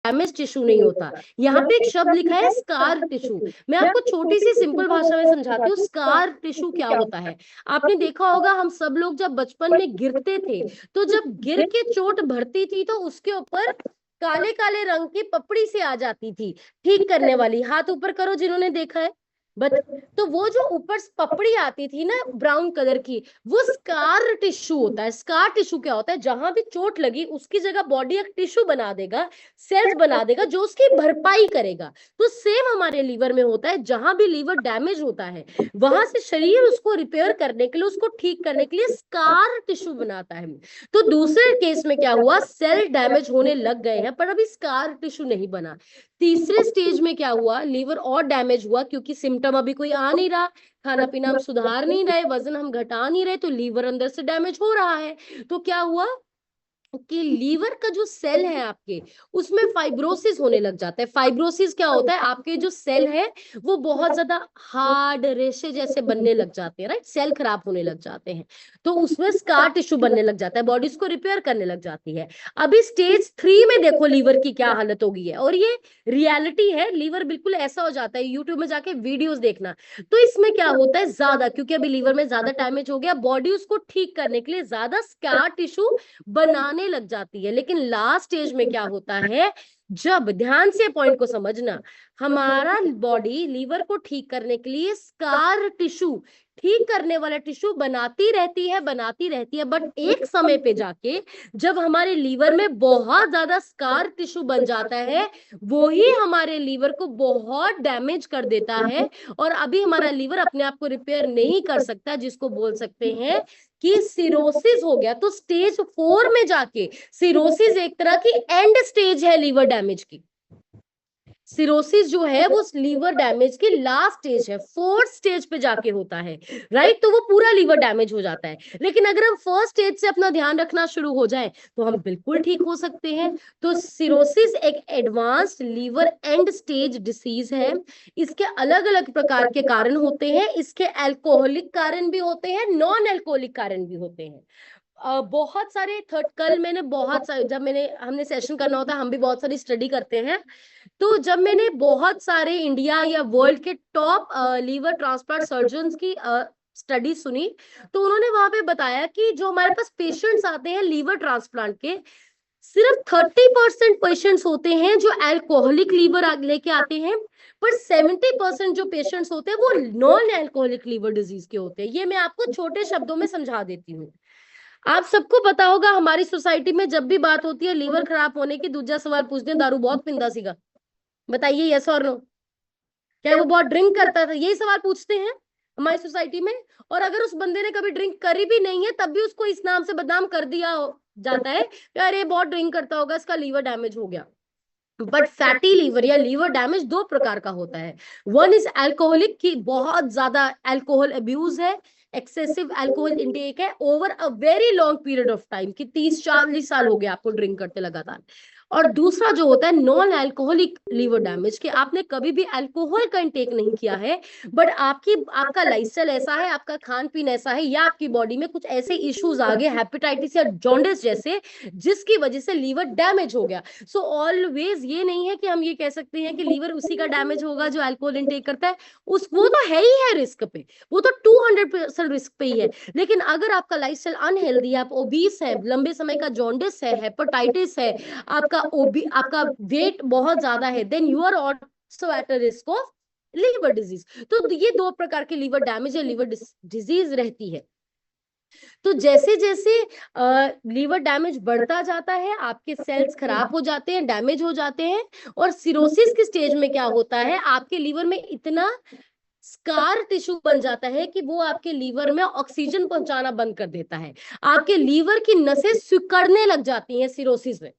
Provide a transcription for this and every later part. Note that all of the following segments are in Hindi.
डैमेज टिश्यू नहीं होता। यहाँ पे एक शब्द लिखा है स्कार टिश्यू। मैं आपको छोटी सी सिंपल भाषा में समझाती हूँ स्कार टिश्यू क्या होता है। आपने देखा होगा हम सब लोग जब बचपन में गिरते थे, तो जब गिर के चोट भरती थी तो उसके ऊपर काले काले रंग की पपड़ी से आ जाती थी ठीक करने वाली। हाथ ऊपर करो जिन्होंने देखा है। बट तो वो जो ऊपर पपड़ी आती थी ना ब्राउन कलर की, वो स्कार टिश्यू होता है। स्कार टिश्यू क्या होता है, जहां भी चोट लगी उसकी जगह बॉडी एक टिश्यू बना देगा, सेल्स बना देगा जो उसकी भरपाई करेगा। तो सेम हमारे लीवर में होता है, जहां भी लीवर डैमेज होता है वहां से शरीर उसको रिपेयर करने के लिए, उसको ठीक करने के लिए स्कार टिश्यू बनाता है। तो दूसरे केस में क्या हुआ, सेल डैमेज होने लग गए हैं पर अभी स्कार टिश्यू नहीं बना। तीसरे स्टेज में क्या हुआ, लीवर और डैमेज हुआ क्योंकि सिम्टम अभी कोई आ नहीं रहा, खाना पीना हम सुधार नहीं रहे, वजन हम घटा नहीं रहे, तो लीवर अंदर से डैमेज हो रहा है। तो क्या हुआ कि लीवर का जो सेल है आपके, उसमें फाइब्रोसिस होने लग जाता है। फाइब्रोसिस क्या होता है, आपके जो सेल है वो बहुत ज्यादा हार्ड रेशे जैसे बनने लग जाते हैं, राइट, सेल खराब होने लग जाते हैं। तो उसमें स्कार टिश्यू बनने लग जाता है, बॉडी उसको रिपेयर करने लग जाती है। अभी स्टेज 3 में देखो लीवर की क्या हालत हो गई है, और ये रियलिटी है, लीवर बिल्कुल ऐसा हो जाता है, यूट्यूब में जाके वीडियोस देखना। तो इसमें क्या होता है, ज्यादा क्योंकि अभी लीवर में ज्यादा डैमेज हो गया, बॉडी उसको ठीक करने के लिए ज्यादा स्कार टिश्यू बनाने लग जाती है। लेकिन लास्ट स्टेज में क्या होता है, जब ध्यान से पॉइंट को समझना, हमारा बॉडी लीवर को ठीक करने के लिए स्कार टिश्यू, ठीक करने वाला टिश्यू बनाती रहती है, बनाती रहती है। बट एक समय पे जाके जब हमारे लीवर में बहुत ज्यादा स्कार टिश्यू बन जाता है, वो ही हमारे लीवर को बहुत डैमेज कर देता है, और अभी हमारा लीवर अपने आप को रिपेयर नहीं कर सकता, जिसको बोल सकते हैं कि सिरोसिस हो गया। तो स्टेज 4 में जाके, सिरोसिस एक तरह की एंड स्टेज है लीवर डैमेज की। सिरोसिस जो है वो लीवर डैमेज की लास्ट स्टेज है, 4th स्टेज पे जाके होता है, राइट। तो वो पूरा लीवर डैमेज हो जाता है। लेकिन अगर हम फर्स्ट स्टेज से अपना ध्यान रखना शुरू हो जाए तो हम बिल्कुल ठीक हो सकते हैं। तो सिरोसिस एक advanced liver end stage disease है। इसके अलग अलग प्रकार के कारण होते हैं, इसके अल्कोहलिक कारण भी होते हैं, नॉन अल्कोहलिक कारण भी होते हैं। बहुत सारे थर्ड, कल मैंने बहुत सारे, जब हमने सेशन करना होता है, हम भी बहुत सारी स्टडी करते हैं। तो जब मैंने बहुत सारे इंडिया या वर्ल्ड के टॉप लीवर ट्रांसप्लांट सर्जन्स की स्टडी सुनी, तो उन्होंने वहां पे बताया कि जो हमारे पास पेशेंट्स आते हैं लीवर ट्रांसप्लांट के, सिर्फ 30% पेशेंट्स होते हैं जो अल्कोहलिक लीवर लेके आते हैं, पर 70% जो पेशेंट्स होते हैं वो नॉन अल्कोहलिक लीवर डिजीज के होते हैं। ये मैं आपको छोटे शब्दों में समझा देती हूँ। आप सबको पता होगा, हमारी सोसाइटी में जब भी बात होती है लीवर खराब होने की, दूसरा सवाल पूछते हैं, दारू बहुत पिंदा सीगा, बताइए यस और नो, क्या वो बहुत ड्रिंक करता था, यही सवाल पूछते हैं हमारी सोसाइटी में। और अगर उस बंदे ने कभी ड्रिंक करी भी नहीं है तब भी उसको इस नाम से बदनाम कर दिया जाता है, यार ये बहुत ड्रिंक करता होगा, इसका लीवर डैमेज हो गया। बट फैटी लीवर या लीवर डैमेज दो प्रकार का होता है। वन इज अल्कोहलिक, की बहुत ज्यादा अल्कोहल अब्यूज है, एक्सेसिव अल्कोहल इंटेक है over a very long period of time, कि 30-40 साल हो गया आपको ड्रिंक करते लगातार। और दूसरा जो होता है नॉन अल्कोहलिक लीवर डैमेज, कि आपने कभी भी अल्कोहल का इंटेक नहीं किया है, बट आपका लाइफस्टाइल ऐसा है, आपका खान पीन ऐसा है, या आपकी बॉडी में कुछ ऐसे इश्यूज आ गए, हेपेटाइटिस या जॉन्डिस जैसे, जिसकी वजह से लीवर डैमेज हो गया। सो ऑलवेज ये नहीं है कि हम ये कह सकते हैं कि लीवर उसी का डैमेज होगा जो अल्कोहल इंटेक करता है, वो तो है ही है रिस्क पे, वो तो 200% रिस्क पे ही है। लेकिन अगर आपका लाइफस्टाइल अनहेल्दी है, आप ओबीस है, लंबे समय का जॉन्डिस है, हेपेटाइटिस है, आपका वेट बहुत ज्यादा है, then you are also at a risk of liver disease. तो ये दो प्रकार के लीवर डैमेज या लीवर डिजीज रहती है। तो जैसे जैसे लीवर डैमेज बढ़ता जाता है, आपके सेल्स खराब हो जाते हैं, डैमेज हो जाते हैं, और सिरोसिस की स्टेज में क्या होता है, आपके लीवर में इतना स्कार टिश्यू बन जाता है कि वो आपके लीवर में ऑक्सीजन पहुंचाना बंद कर देता है। आपके लीवर की नसें सिकुड़ने लग जाती हैं सिरोसिस में।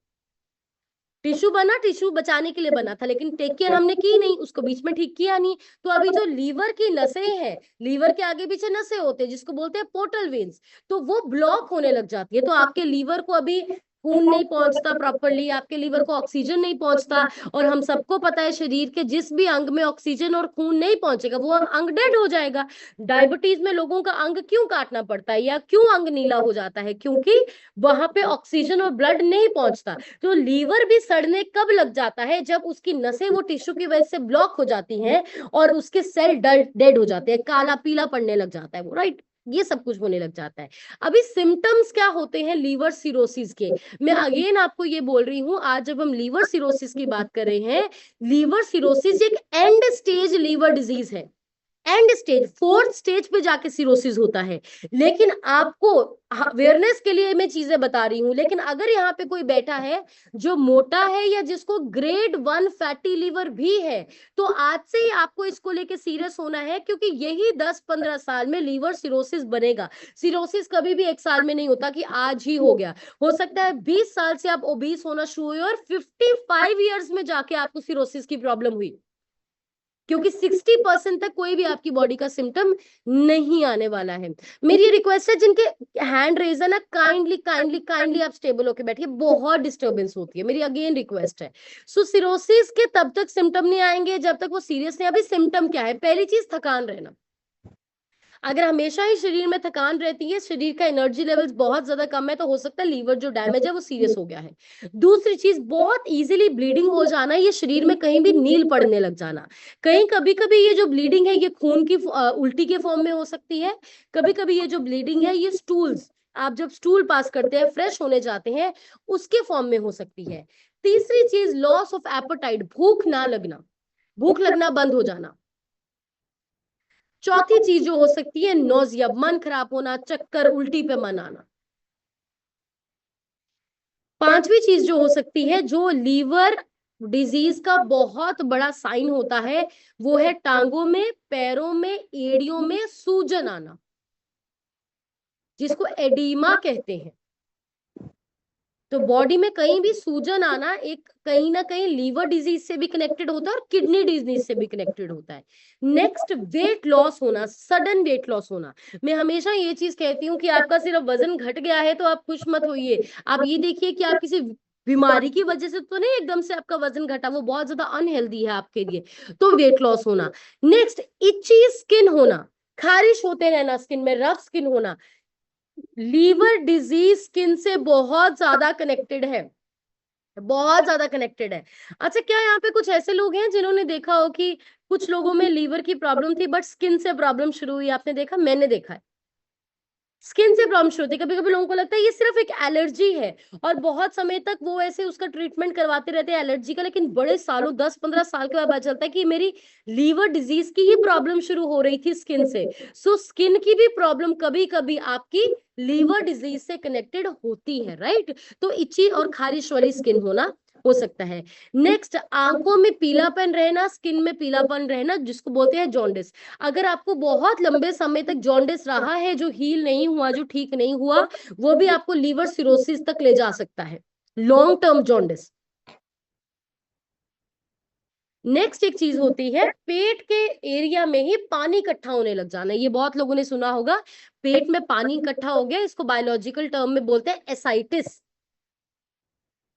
टिश्यू बना, टिश्यू बचाने के लिए बना था, लेकिन टेक केयर हमने की नहीं, उसको बीच में ठीक किया नहीं। तो अभी जो लीवर की नसें हैं, लीवर के आगे पीछे नसें होते हैं जिसको बोलते हैं पोर्टल वेन्स, तो वो ब्लॉक होने लग जाती है। तो आपके लीवर को अभी खून नहीं पहुंचता प्रॉपरली, आपके लीवर को ऑक्सीजन नहीं पहुंचता, और हम सबको पता है शरीर के जिस भी अंग में ऑक्सीजन और खून नहीं पहुंचेगा वो अंग डेड हो जाएगा। डायबिटीज में लोगों का अंग क्यों काटना पड़ता है या क्यों अंग नीला हो जाता है? क्योंकि वहां पे ऑक्सीजन और ब्लड नहीं पहुंचता। तो लीवर भी सड़ने कब लग जाता है? जब उसकी नसें वो टिश्यू की वजह से ब्लॉक हो जाती हैं और उसके सेल डेड हो जाते हैं, काला पीला पड़ने लग जाता है वो, राइट? ये सब कुछ होने लग जाता है। अभी सिम्टम्स क्या होते हैं लीवर सिरोसिस के? मैं अगेन आपको ये बोल रही हूं, आज जब हम लीवर सिरोसिस की बात कर रहे हैं, लीवर सिरोसिस एक एंड स्टेज लीवर डिजीज है। एंड स्टेज, फोर्थ स्टेज पे जाके सिरोसिस होता है। लेकिन आपको अवेयरनेस के लिए मैं चीजें बता रही हूं, लेकिन अगर यहाँ पे कोई बैठा है जो मोटा है या जिसको ग्रेड 1 फैटी लीवर भी है, तो आज से ही आपको इसको लेके सीरियस होना है, क्योंकि यही 10-15 साल में लीवर सिरोसिस बनेगा। सिरोसिस कभी भी एक साल में नहीं होता कि आज ही हो गया। हो सकता है 20 साल से आप ओबीस होना शुरू हुए और 55 ईयर्स में जाके आपको सिरोसिस की प्रॉब्लम हुई, क्योंकि 60% तक कोई भी आपकी बॉडी का सिम्टम नहीं आने वाला है। मेरी रिक्वेस्ट है, जिनके हैंड रेज है ना, काइंडली काइंडली काइंडली आप स्टेबल होके बैठिए, बहुत डिस्टरबेंस होती है, मेरी अगेन रिक्वेस्ट है। सो सिरोसिस के तब तक सिम्टम नहीं आएंगे जब तक वो सीरियस नहीं। अभी सिम्टम क्या है? पहली चीज, थकान रहना। अगर हमेशा ही शरीर में थकान रहती है, शरीर का एनर्जी लेवल्स बहुत ज्यादा कम है, तो हो सकता है लीवर जो डैमेज है वो सीरियस हो गया है। दूसरी चीज, बहुत इजीली ब्लीडिंग हो जाना, ये शरीर में कहीं भी नील पड़ने लग जाना। कहीं कभी कभी ये जो ब्लीडिंग है ये खून की उल्टी के फॉर्म में हो सकती है। कभी कभी ये जो ब्लीडिंग है ये स्टूल्स, आप जब स्टूल पास करते हैं, फ्रेश होने जाते हैं, उसके फॉर्म में हो सकती है। तीसरी चीज, लॉस ऑफ एपेटाइट, भूख ना लगना, भूख लगना बंद हो जाना। चौथी चीज जो हो सकती है, नोजिया, मन खराब होना, चक्कर, उल्टी पे मन आना। पांचवी चीज जो हो सकती है, जो लीवर डिजीज का बहुत बड़ा साइन होता है, वो है टांगों में, पैरों में, एड़ियों में सूजन आना, जिसको एडीमा कहते हैं। तो बॉडी में कहीं भी सूजन आना एक कहीं ना कहीं लीवर डिजीज से भी कनेक्टेड होता है और किडनी डिजीज से भी कनेक्टेड होता है। नेक्स्ट, वेट लॉस होना, सडन वेट लॉस होना। मैं हमेशा ये चीज कहती हूँ कि आपका सिर्फ वजन घट गया है तो आप खुश मत होइए, आप ये देखिए कि आप किसी बीमारी की वजह से तो नहीं एकदम से आपका वजन घटा, वो बहुत ज्यादा अनहेल्दी है आपके लिए, तो वेट लॉस होना। नेक्स्ट, इची स्किन होना, खारिश होते रहना स्किन में, रफ स्किन होना। लीवर डिजीज स्किन से बहुत ज्यादा कनेक्टेड है, बहुत ज्यादा कनेक्टेड है। अच्छा, क्या यहाँ पे कुछ ऐसे लोग हैं जिन्होंने देखा हो कि कुछ लोगों में लीवर की प्रॉब्लम थी बट स्किन से प्रॉब्लम शुरू हुई? आपने देखा? मैंने देखा है, स्किन से प्रॉब्लम शुरू होती है। कभी कभी लोगों को लगता है ये सिर्फ एक एलर्जी है, और बहुत समय तक वो ऐसे उसका ट्रीटमेंट करवाते रहते हैं एलर्जी का, लेकिन बड़े सालों, 10-15 साल के बाद पता चलता है कि मेरी लीवर डिजीज की ही प्रॉब्लम शुरू हो रही थी स्किन से। सो स्किन की भी प्रॉब्लम कभी कभी आपकी लीवर डिजीज से कनेक्टेड होती है, राइट? तो इची और खारिश वाली स्किन होना हो सकता है। नेक्स्ट, आंखों में पीलापन रहना, स्किन में पीलापन रहना, जिसको बोलते हैं जॉन्डिस। अगर आपको बहुत लंबे समय तक जॉन्डिस रहा है, जो हील नहीं हुआ, जो ठीक नहीं हुआ, वो भी आपको लीवर सिरोसिस तक ले जा सकता है, लॉन्ग टर्म जॉन्डिस। नेक्स्ट एक चीज होती है, पेट के एरिया में ही पानी इकट्ठा होने लग जाना। ये बहुत लोगों ने सुना होगा, पेट में पानी इकट्ठा हो गया, इसको बायोलॉजिकल टर्म में बोलते हैं एसाइटिस।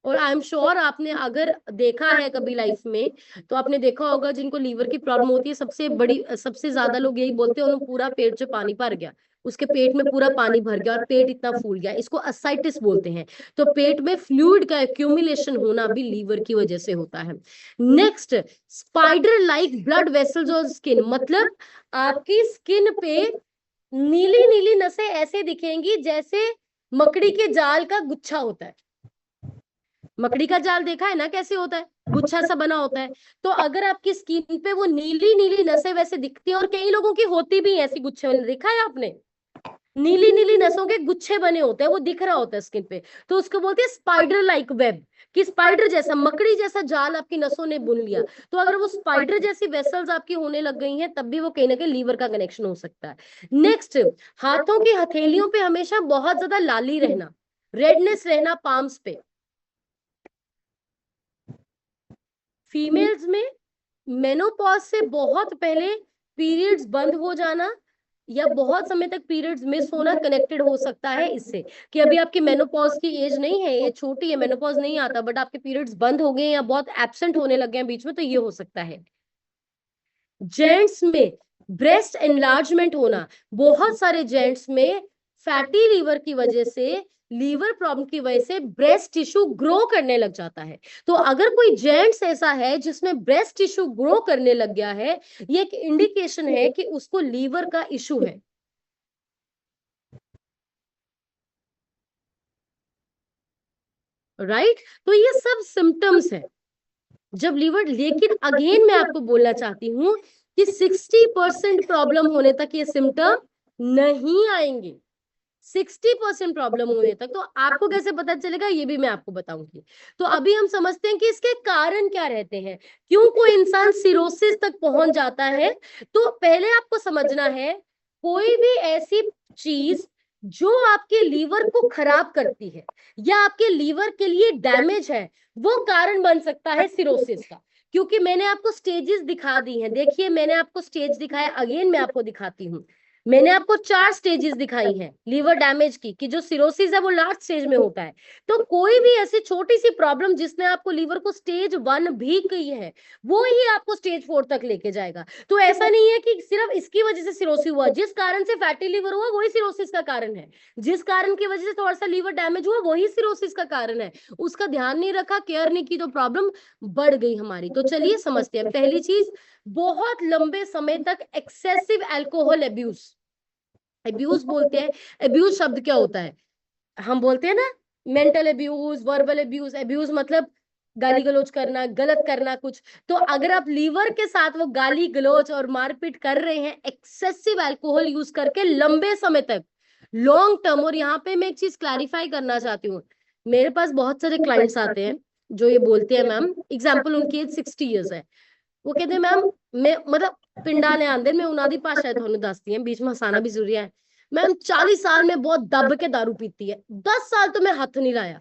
और आई एम श्योर आपने अगर देखा है कभी लाइफ में, तो आपने देखा होगा जिनको लीवर की प्रॉब्लम होती है, सबसे बड़ी, सबसे ज्यादा लोग यही बोलते हैं उन्हें पूरा पेट से पानी भर गया, उसके पेट में पूरा पानी भर गया और पेट इतना फूल गया, इसको असाइटिस बोलते हैं। तो पेट में फ्लूइड का एक्यूमुलेशन होना भी लीवर की वजह से होता है। Next, spider like blood vessels और स्किन, मतलब आपकी स्किन पे नीली नीली नसें ऐसे दिखेंगी जैसे मकड़ी के जाल का गुच्छा होता है। मकड़ी का जाल देखा है ना कैसे होता है, गुच्छा सा बना होता है। तो अगर आपकी स्किन पे वो नीली नीली नसें वैसे दिखती हैं, और कई लोगों की होती भी है ऐसी गुच्छे वाली, देखा है आपने? नीली नीली नसों के गुच्छे बने होते हैं, वो दिख रहा होता है स्किन पे, तो उसको बोलते हैं स्पाइडर लाइक वेब, कि स्पाइडर जैसा, मकड़ी जैसा जाल आपकी नसों ने बुन लिया। तो अगर वो स्पाइडर जैसी वेसल्स आपकी होने लग गई हैं, तब भी वो कहीं ना कहीं लीवर का कनेक्शन हो सकता है। नेक्स्ट, हाथों की हथेलियों पे हमेशा बहुत ज्यादा लाली रहना, रेडनेस रहना पाम्स पे। फीमेल्स में मेनोपॉज से बहुत पहले पीरियड्स बंद हो जाना, या बहुत समय तक पीरियड्स मिस होना कनेक्टेड हो सकता है इससे कि अभी आपकी मेनोपॉज की एज नहीं है, एज छोटी है, मेनोपॉज नहीं आता, बट आपके पीरियड्स बंद हो गए या बहुत एब्सेंट होने लगे हैं बीच में, तो ये हो सकता है। जेंट्स में ब्रेस्ट एनलार्जमेंट होना, बहुत सारे जेंट्स में फैटी लीवर की वजह से, लीवर प्रॉब्लम की वजह से ब्रेस्ट टिश्यू ग्रो करने लग जाता है। तो अगर कोई जेंट्स ऐसा है जिसमें ब्रेस्ट टिश्यू ग्रो करने लग गया है, ये एक इंडिकेशन है कि उसको लीवर का इशू है। राइट, तो ये सब सिम्टम्स है जब लीवर, लेकिन अगेन मैं आपको बोलना चाहती हूँ कि 60% प्रॉब्लम होने तक ये सिम्टम नहीं आएंगे। 60% प्रॉब्लम होने तक। तो आपको कैसे पता चलेगा, ये भी मैं आपको बताऊंगी। तो अभी हम समझते हैं कि इसके कारण क्या रहते हैं, क्यों कोई इंसान सिरोसिस तक पहुंच जाता है। तो पहले आपको समझना है, कोई भी ऐसी चीज जो आपके लीवर को खराब करती है या आपके लीवर के लिए डैमेज है, वो कारण बन सकता है सिरोसिस का। क्योंकि मैंने आपको स्टेजेस दिखा दी हैं, देखिए मैंने आपको स्टेज दिखाया, अगेन मैं आपको दिखाती हूँ। मैंने आपको 4 स्टेजेस दिखाई हैं लीवर डैमेज की, कि जो सिरोसिस है वो लास्ट स्टेज में होता है। तो कोई भी ऐसी छोटी सी प्रॉब्लम जिसने आपको लीवर को स्टेज 1 भी की है, वो ही आपको स्टेज 4 तक लेके जाएगा। तो ऐसा नहीं है कि सिर्फ इसकी वजह से सिरोसिस हुआ, जिस कारण से फैटी लीवर हुआ वही सिरोसिस का कारण है, जिस कारण की वजह से थोड़ा सा लीवर डैमेज हुआ वही सिरोसिस का कारण है। उसका ध्यान नहीं रखा, केयर नहीं की, तो प्रॉब्लम बढ़ गई हमारी। तो चलिए समझते हैं। पहली चीज, बहुत लंबे समय तक एक्सेसिव अल्कोहल अब्यूज। अब्यूज बोलते हैं, अब्यूज शब्द क्या होता है, हम बोलते हैं ना mental abuse, verbal abuse. Abuse मतलब गाली गलौज करना, गलत करना कुछ। तो अगर आप लीवर के साथ वो गाली गलौज और मारपीट कर रहे हैं एक्सेसिव अल्कोहल यूज करके लंबे समय तक, लॉन्ग टर्म। और यहाँ पे मैं एक चीज क्लैरिफाई करना चाहती हूँ, मेरे पास बहुत सारे क्लाइंट्स आते हैं जो ये बोलते हैं, मैम एग्जाम्पल उनकी एज 60 ईयर्स है, वो कहते हैं मैम मैं मतलब पिंडा ने आंदे मैं उन्होंने भाषा है थानू दसदी है, बीच में हसाना भी जरूरी है। मैम 40 साल में बहुत दब के दारू पीती है, 10 साल तो मैं हाथ नहीं लाया।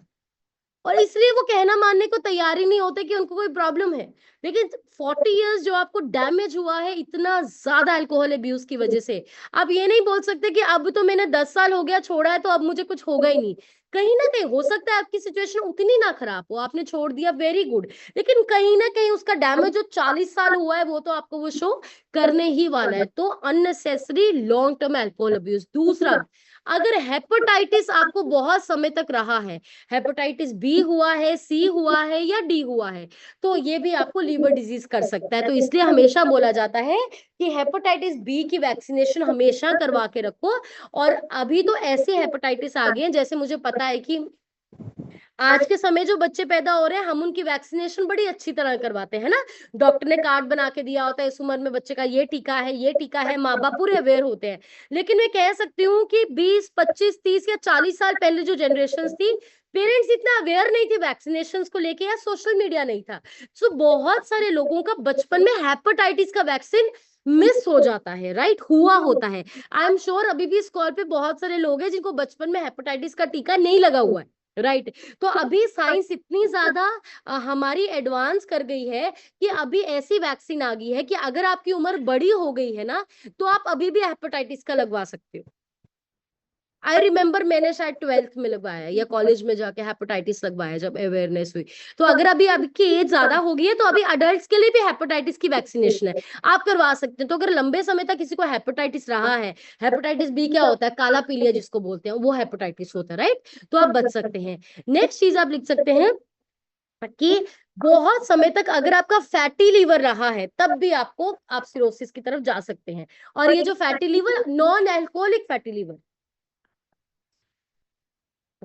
और इसलिए वो कहना मानने को तैयार ही नहीं होते कि उनको कोई प्रॉब्लम है। लेकिन 40 इयर्स जो आपको डैमेज हुआ है इतना ज्यादा अल्कोहल अब्यूज की वजह से, आप ये नहीं बोल सकते कि अब तो मैंने 10 साल हो गया छोड़ा है तो अब मुझे कुछ होगा ही नहीं। कहीं ना कहीं हो सकता है आपकी सिचुएशन उतनी ना खराब हो, आपने छोड़ दिया, वेरी गुड, लेकिन कहीं ना कहीं उसका डैमेज जो 40 साल हुआ है वो तो आपको वो शो करने ही वाला है। तो unnecessary long term alcohol abuse. दूसरा, अगर हेपेटाइटिस आपको बहुत समय तक रहा है, हेपेटाइटिस बी हुआ है, सी हुआ है या डी हुआ है, तो ये भी आपको लीवर डिजीज कर सकता है। तो इसलिए हमेशा बोला जाता है कि हेपेटाइटिस बी की वैक्सीनेशन हमेशा करवा के रखो। और अभी तो ऐसे हेपेटाइटिस आ गए हैं, जैसे मुझे पता है कि आज के समय जो बच्चे पैदा हो रहे हैं हम उनकी वैक्सीनेशन बड़ी अच्छी तरह करवाते हैं ना, डॉक्टर ने कार्ड बना के दिया होता है, इस उम्र में बच्चे का ये टीका है, ये टीका है, माँ बाप पूरे अवेयर होते हैं। लेकिन मैं कह सकती हूँ कि 20, 25, 30 या 40 साल पहले जो जनरेशन थी, पेरेंट्स इतना अवेयर नहीं थे वैक्सीनेशन को लेके, या सोशल मीडिया नहीं था। सो बहुत सारे लोगों का बचपन में हेपेटाइटिस का वैक्सीन मिस हो जाता है, राइट, हुआ होता है। आई एम श्योर अभी भी इस कॉल पे बहुत सारे लोग हैं जिनको बचपन में हेपेटाइटिस का टीका नहीं लगा हुआ है, राइट। तो अभी साइंस इतनी ज्यादा हमारी एडवांस कर गई है कि अभी ऐसी वैक्सीन आ गई है कि अगर आपकी उम्र बड़ी हो गई है ना, तो आप अभी भी हेपेटाइटिस का लगवा सकते हो। आई रिमेम्बर मैंने शायद 12th में लगवाया या कॉलेज में जाके हेपेटाइटिस लगवाया जब अवेयरनेस हुई। तो अगर अभी आपकी एज ज्यादा हो गई है तो अभी अडल्ट्स के लिए भी हेपेटाइटिस की वैक्सीनेशन है, आप करवा सकते हैं। तो अगर लंबे समय तक किसी को हेपेटाइटिस रहा है, हेपेटाइटिस बी क्या होता है, काला पीलिया जिसको बोलते हैं, वो हेपेटाइटिस होता है, राइट, तो आप बच सकते हैं। नेक्स्ट चीज आप लिख सकते हैं कि बहुत समय तक अगर आपका फैटी लीवर रहा है तब भी आपको, आप सिरोसिस की तरफ जा सकते हैं। और ये जो fatty liver, non alcoholic fatty liver,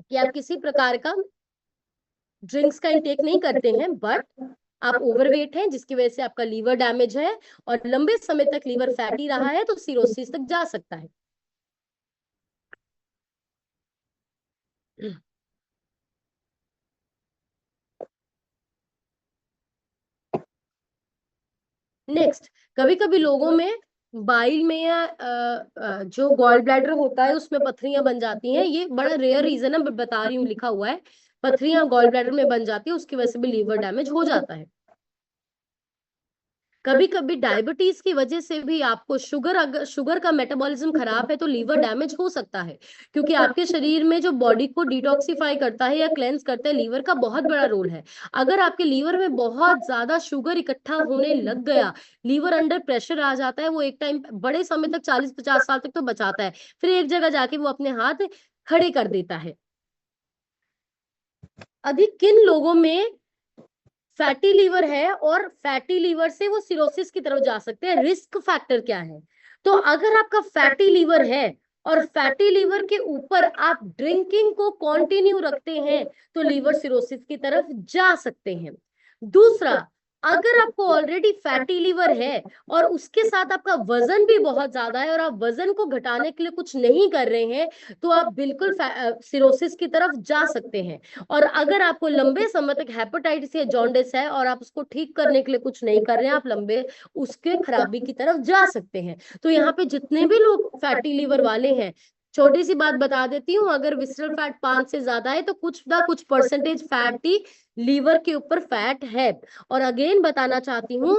कि आप किसी प्रकार का ड्रिंक्स का इंटेक नहीं करते हैं, बट आप ओवरवेट हैं जिसकी वजह से आपका लीवर डैमेज है और लंबे समय तक लीवर फैटी रहा है, तो सिरोसिस तक जा सकता है। नेक्स्ट, कभी कभी लोगों में बाइल में या जो गॉल ब्लैडर होता है उसमें पथरियां बन जाती हैं। ये बड़ा रेयर रीजन है, बट बता रही हूँ, लिखा हुआ है, पथरियां गॉल ब्लैडर में बन जाती है, उसकी वजह से भी लीवर डैमेज हो जाता है। कभी कभी डायबिटीज की वजह से भी आपको अगर शुगर का मेटाबॉलिज्म खराब है तो लीवर डैमेज हो सकता है, क्योंकि आपके शरीर में जो बॉडी को डिटॉक्सिफाई करता है या क्लेंस करता है, लीवर का बहुत बड़ा रोल है। अगर आपके लीवर में बहुत ज्यादा शुगर इकट्ठा होने लग गया, लीवर अंडर प्रेशर आ जाता है, वो एक टाइम बड़े समय तक 40-50 साल तक तो बचाता है, फिर एक जगह जाके वो अपने हाथ खड़े कर देता है। अभी किन लोगों में फैटी लीवर है और फैटी लीवर से वो सिरोसिस की तरफ जा सकते हैं, रिस्क फैक्टर क्या है? तो अगर आपका फैटी लीवर है और फैटी लीवर के ऊपर आप ड्रिंकिंग को कंटिन्यू रखते हैं तो लीवर सिरोसिस की तरफ जा सकते हैं। दूसरा, अगर आपको ऑलरेडी फैटी लीवर है और उसके साथ आपका वजन भी बहुत ज्यादा है और आप वजन को घटाने के लिए कुछ नहीं कर रहे हैं, तो आप बिल्कुल सिरोसिस की तरफ जा सकते हैं। और अगर आपको लंबे समय तक हेपेटाइटिस या जॉन्डिस है और आप उसको ठीक करने के लिए कुछ नहीं कर रहे हैं, आप लंबे उसके खराबी की तरफ जा सकते हैं। तो यहाँ पे जितने भी लोग फैटी लीवर वाले हैं, छोटी सी बात बता देती हूँ, अगर विसरल फैट 5 से ज्यादा है तो कुछ ना कुछ परसेंटेज फैटी लीवर के ऊपर फैट है। और अगेन बताना चाहती हूँ,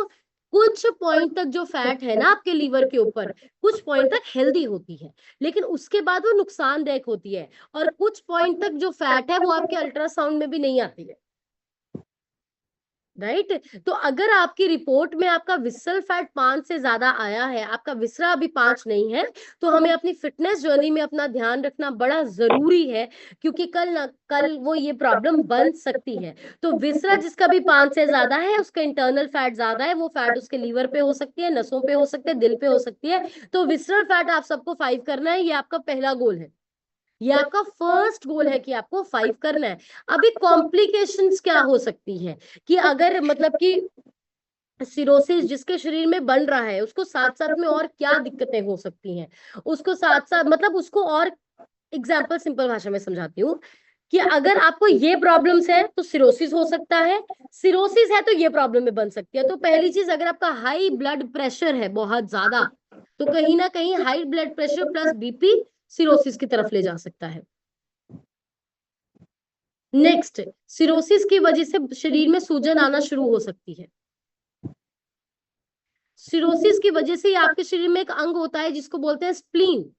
कुछ पॉइंट तक जो फैट है ना आपके लीवर के ऊपर, कुछ पॉइंट तक हेल्दी होती है, लेकिन उसके बाद वो नुकसानदायक होती है। और कुछ पॉइंट तक जो फैट है वो आपके अल्ट्रासाउंड में भी नहीं आती है, राइट। तो अगर आपकी रिपोर्ट में आपका विसरल फैट 5 से ज्यादा आया है, आपका विसरा अभी 5 नहीं है, तो हमें अपनी फिटनेस जर्नी में अपना ध्यान रखना बड़ा जरूरी है, क्योंकि कल ना कल वो ये प्रॉब्लम बन सकती है। तो विसरा जिसका भी 5 से ज्यादा है, उसका इंटरनल फैट ज्यादा है, वो फैट उसके लीवर पे हो सकती है, नसों पे हो सकते हैं, दिल पे हो सकती है। तो विसरल फैट आप सबको 5 करना है, ये आपका पहला गोल है, ये आपका फर्स्ट गोल है कि आपको 5 करना है। अभी कॉम्प्लिकेशंस क्या हो सकती है, कि अगर मतलब कि सिरोसिस जिसके शरीर में बन रहा है, उसको साथ साथ में और क्या दिक्कतें हो सकती हैं, उसको साथ साथ मतलब उसको और एग्जाम्पल सिंपल भाषा में समझाती हूँ, कि अगर आपको ये प्रॉब्लम्स है तो सिरोसिस हो सकता है, सिरोसिस है तो ये प्रॉब्लम में बन सकती है। तो पहली चीज, अगर आपका हाई ब्लड प्रेशर है बहुत ज्यादा, तो कहीं ना कहीं high blood pressure plus BP cirrhosis की तरफ ले जा सकता है। नेक्स्ट, सिरोसिस की वजह से शरीर में सूजन आना शुरू हो सकती है। सिरोसिस की वजह से ही आपके शरीर में एक अंग होता है जिसको बोलते हैं स्प्लीन।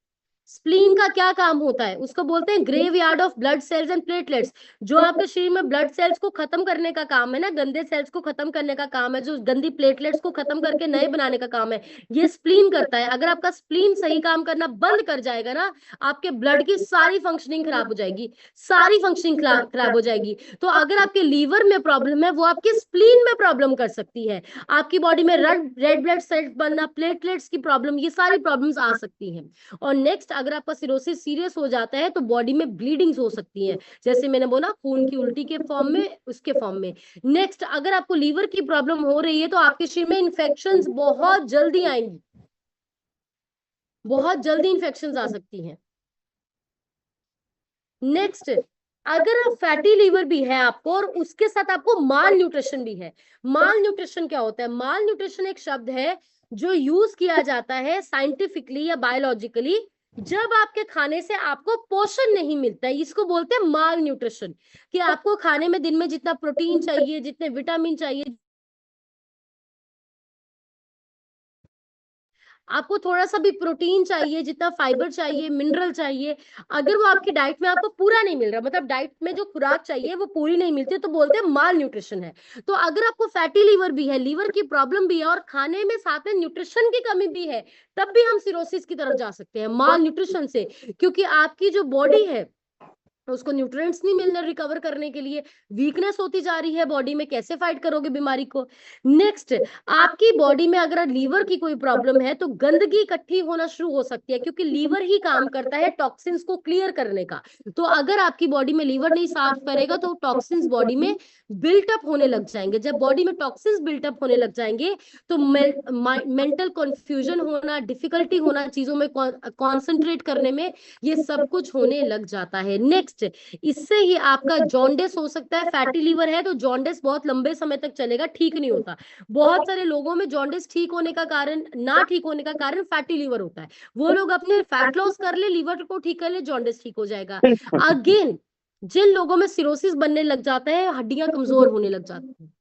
स्प्लीन का क्या काम होता है? उसको बोलते हैं graveyard of blood cells and platelets. जो आपके शरीर में ब्लड सेल्स को खत्म करने का काम है ना, गंदे सेल्स को खत्म करने का काम है, जो गंदी प्लेटलेट्स को खत्म करके नए बनाने का काम है, ये स्प्लीन करता है। अगर आपका स्प्लीन सही काम करना बंद कर जाएगा ना, आपके ब्लड की सारी फंक्शनिंग खराब हो जाएगी, सारी फंक्शनिंग खराब हो जाएगी। तो अगर आपके लीवर में प्रॉब्लम है, वो आपके स्प्लीन में प्रॉब्लम कर सकती है। आपकी बॉडी में रेड ब्लड सेल्स बनना, प्लेटलेट्स की प्रॉब्लम, ये सारी प्रॉब्लम्स आ सकती हैं। और नेक्स्ट, अगर आपका सिरोसिस सीरियस हो जाता है तो बॉडी में ब्लीडिंग्स हो सकती हैं, जैसे मैंने बोला खून की उल्टी के फॉर्म में, उसके फॉर्म में। नेक्स्ट, अगर आपको लीवर की प्रॉब्लम हो रही है तो आपके शरीर में इन्फेक्शंस बहुत जल्दी आएंगी, बहुत जल्दी इन्फेक्शंस आ सकती हैं। नेक्स्ट, अगर आप फैटी लीवर भी है आपको और उसके साथ आपको माल न्यूट्रिशन भी है। माल न्यूट्रिशन क्या होता है? माल न्यूट्रिशन एक शब्द है जो यूज किया जाता है साइंटिफिकली या बायोलॉजिकली, जब आपके खाने से आपको पोषण नहीं मिलता है, इसको बोलते हैं माल न्यूट्रिशन। कि आपको खाने में दिन में जितना प्रोटीन चाहिए, जितने विटामिन चाहिए, आपको थोड़ा सा भी प्रोटीन चाहिए, जितना फाइबर चाहिए, मिनरल चाहिए, अगर वो आपकी डाइट में आपको पूरा नहीं मिल रहा, मतलब डाइट में जो खुराक चाहिए वो पूरी नहीं मिलती, तो बोलते हैं माल न्यूट्रिशन है। तो अगर आपको फैटी लीवर भी है, लीवर की प्रॉब्लम भी है और खाने में साथ में न्यूट्रिशन की कमी भी है, तब भी हम सिरोसिस की तरफ जा सकते हैं माल न्यूट्रिशन से, क्योंकि आपकी जो बॉडी है उसको न्यूट्रिएंट्स नहीं मिल रहे रिकवर करने के लिए, वीकनेस होती जा रही है बॉडी में, कैसे फाइट करोगे बीमारी को? नेक्स्ट, आपकी बॉडी में अगर लीवर की कोई प्रॉब्लम है तो गंदगी इकट्ठी होना शुरू हो सकती है, क्योंकि लीवर ही काम करता है टॉक्सिन्स को क्लियर करने का। तो अगर आपकी बॉडी में लीवर नहीं साफ करेगा तो टॉक्सिन्स बॉडी में बिल्टअप होने लग जाएंगे। जब बॉडी में टॉक्सिन्स बिल्टअप होने लग जाएंगे तो मेंटल कंफ्यूजन होना, डिफिकल्टी होना चीजों में कॉन्सेंट्रेट करने में, ये सब कुछ होने लग जाता है। नेक्स्ट, इससे ही आपका जॉन्डिस हो सकता है। फैटी लीवर है तो जॉन्डिस बहुत लंबे समय तक चलेगा, ठीक नहीं होता। बहुत सारे लोगों में जॉन्डिस ठीक होने का कारण, ना ठीक होने का कारण फैटी लीवर होता है। वो लोग अपने फैट लॉस कर ले, लीवर को ठीक कर ले, जॉन्डिस ठीक हो जाएगा। अगेन, जिन लोगों में सिरोसिस बनने लग जाता है, हड्डियां कमजोर होने लग जाती हैं।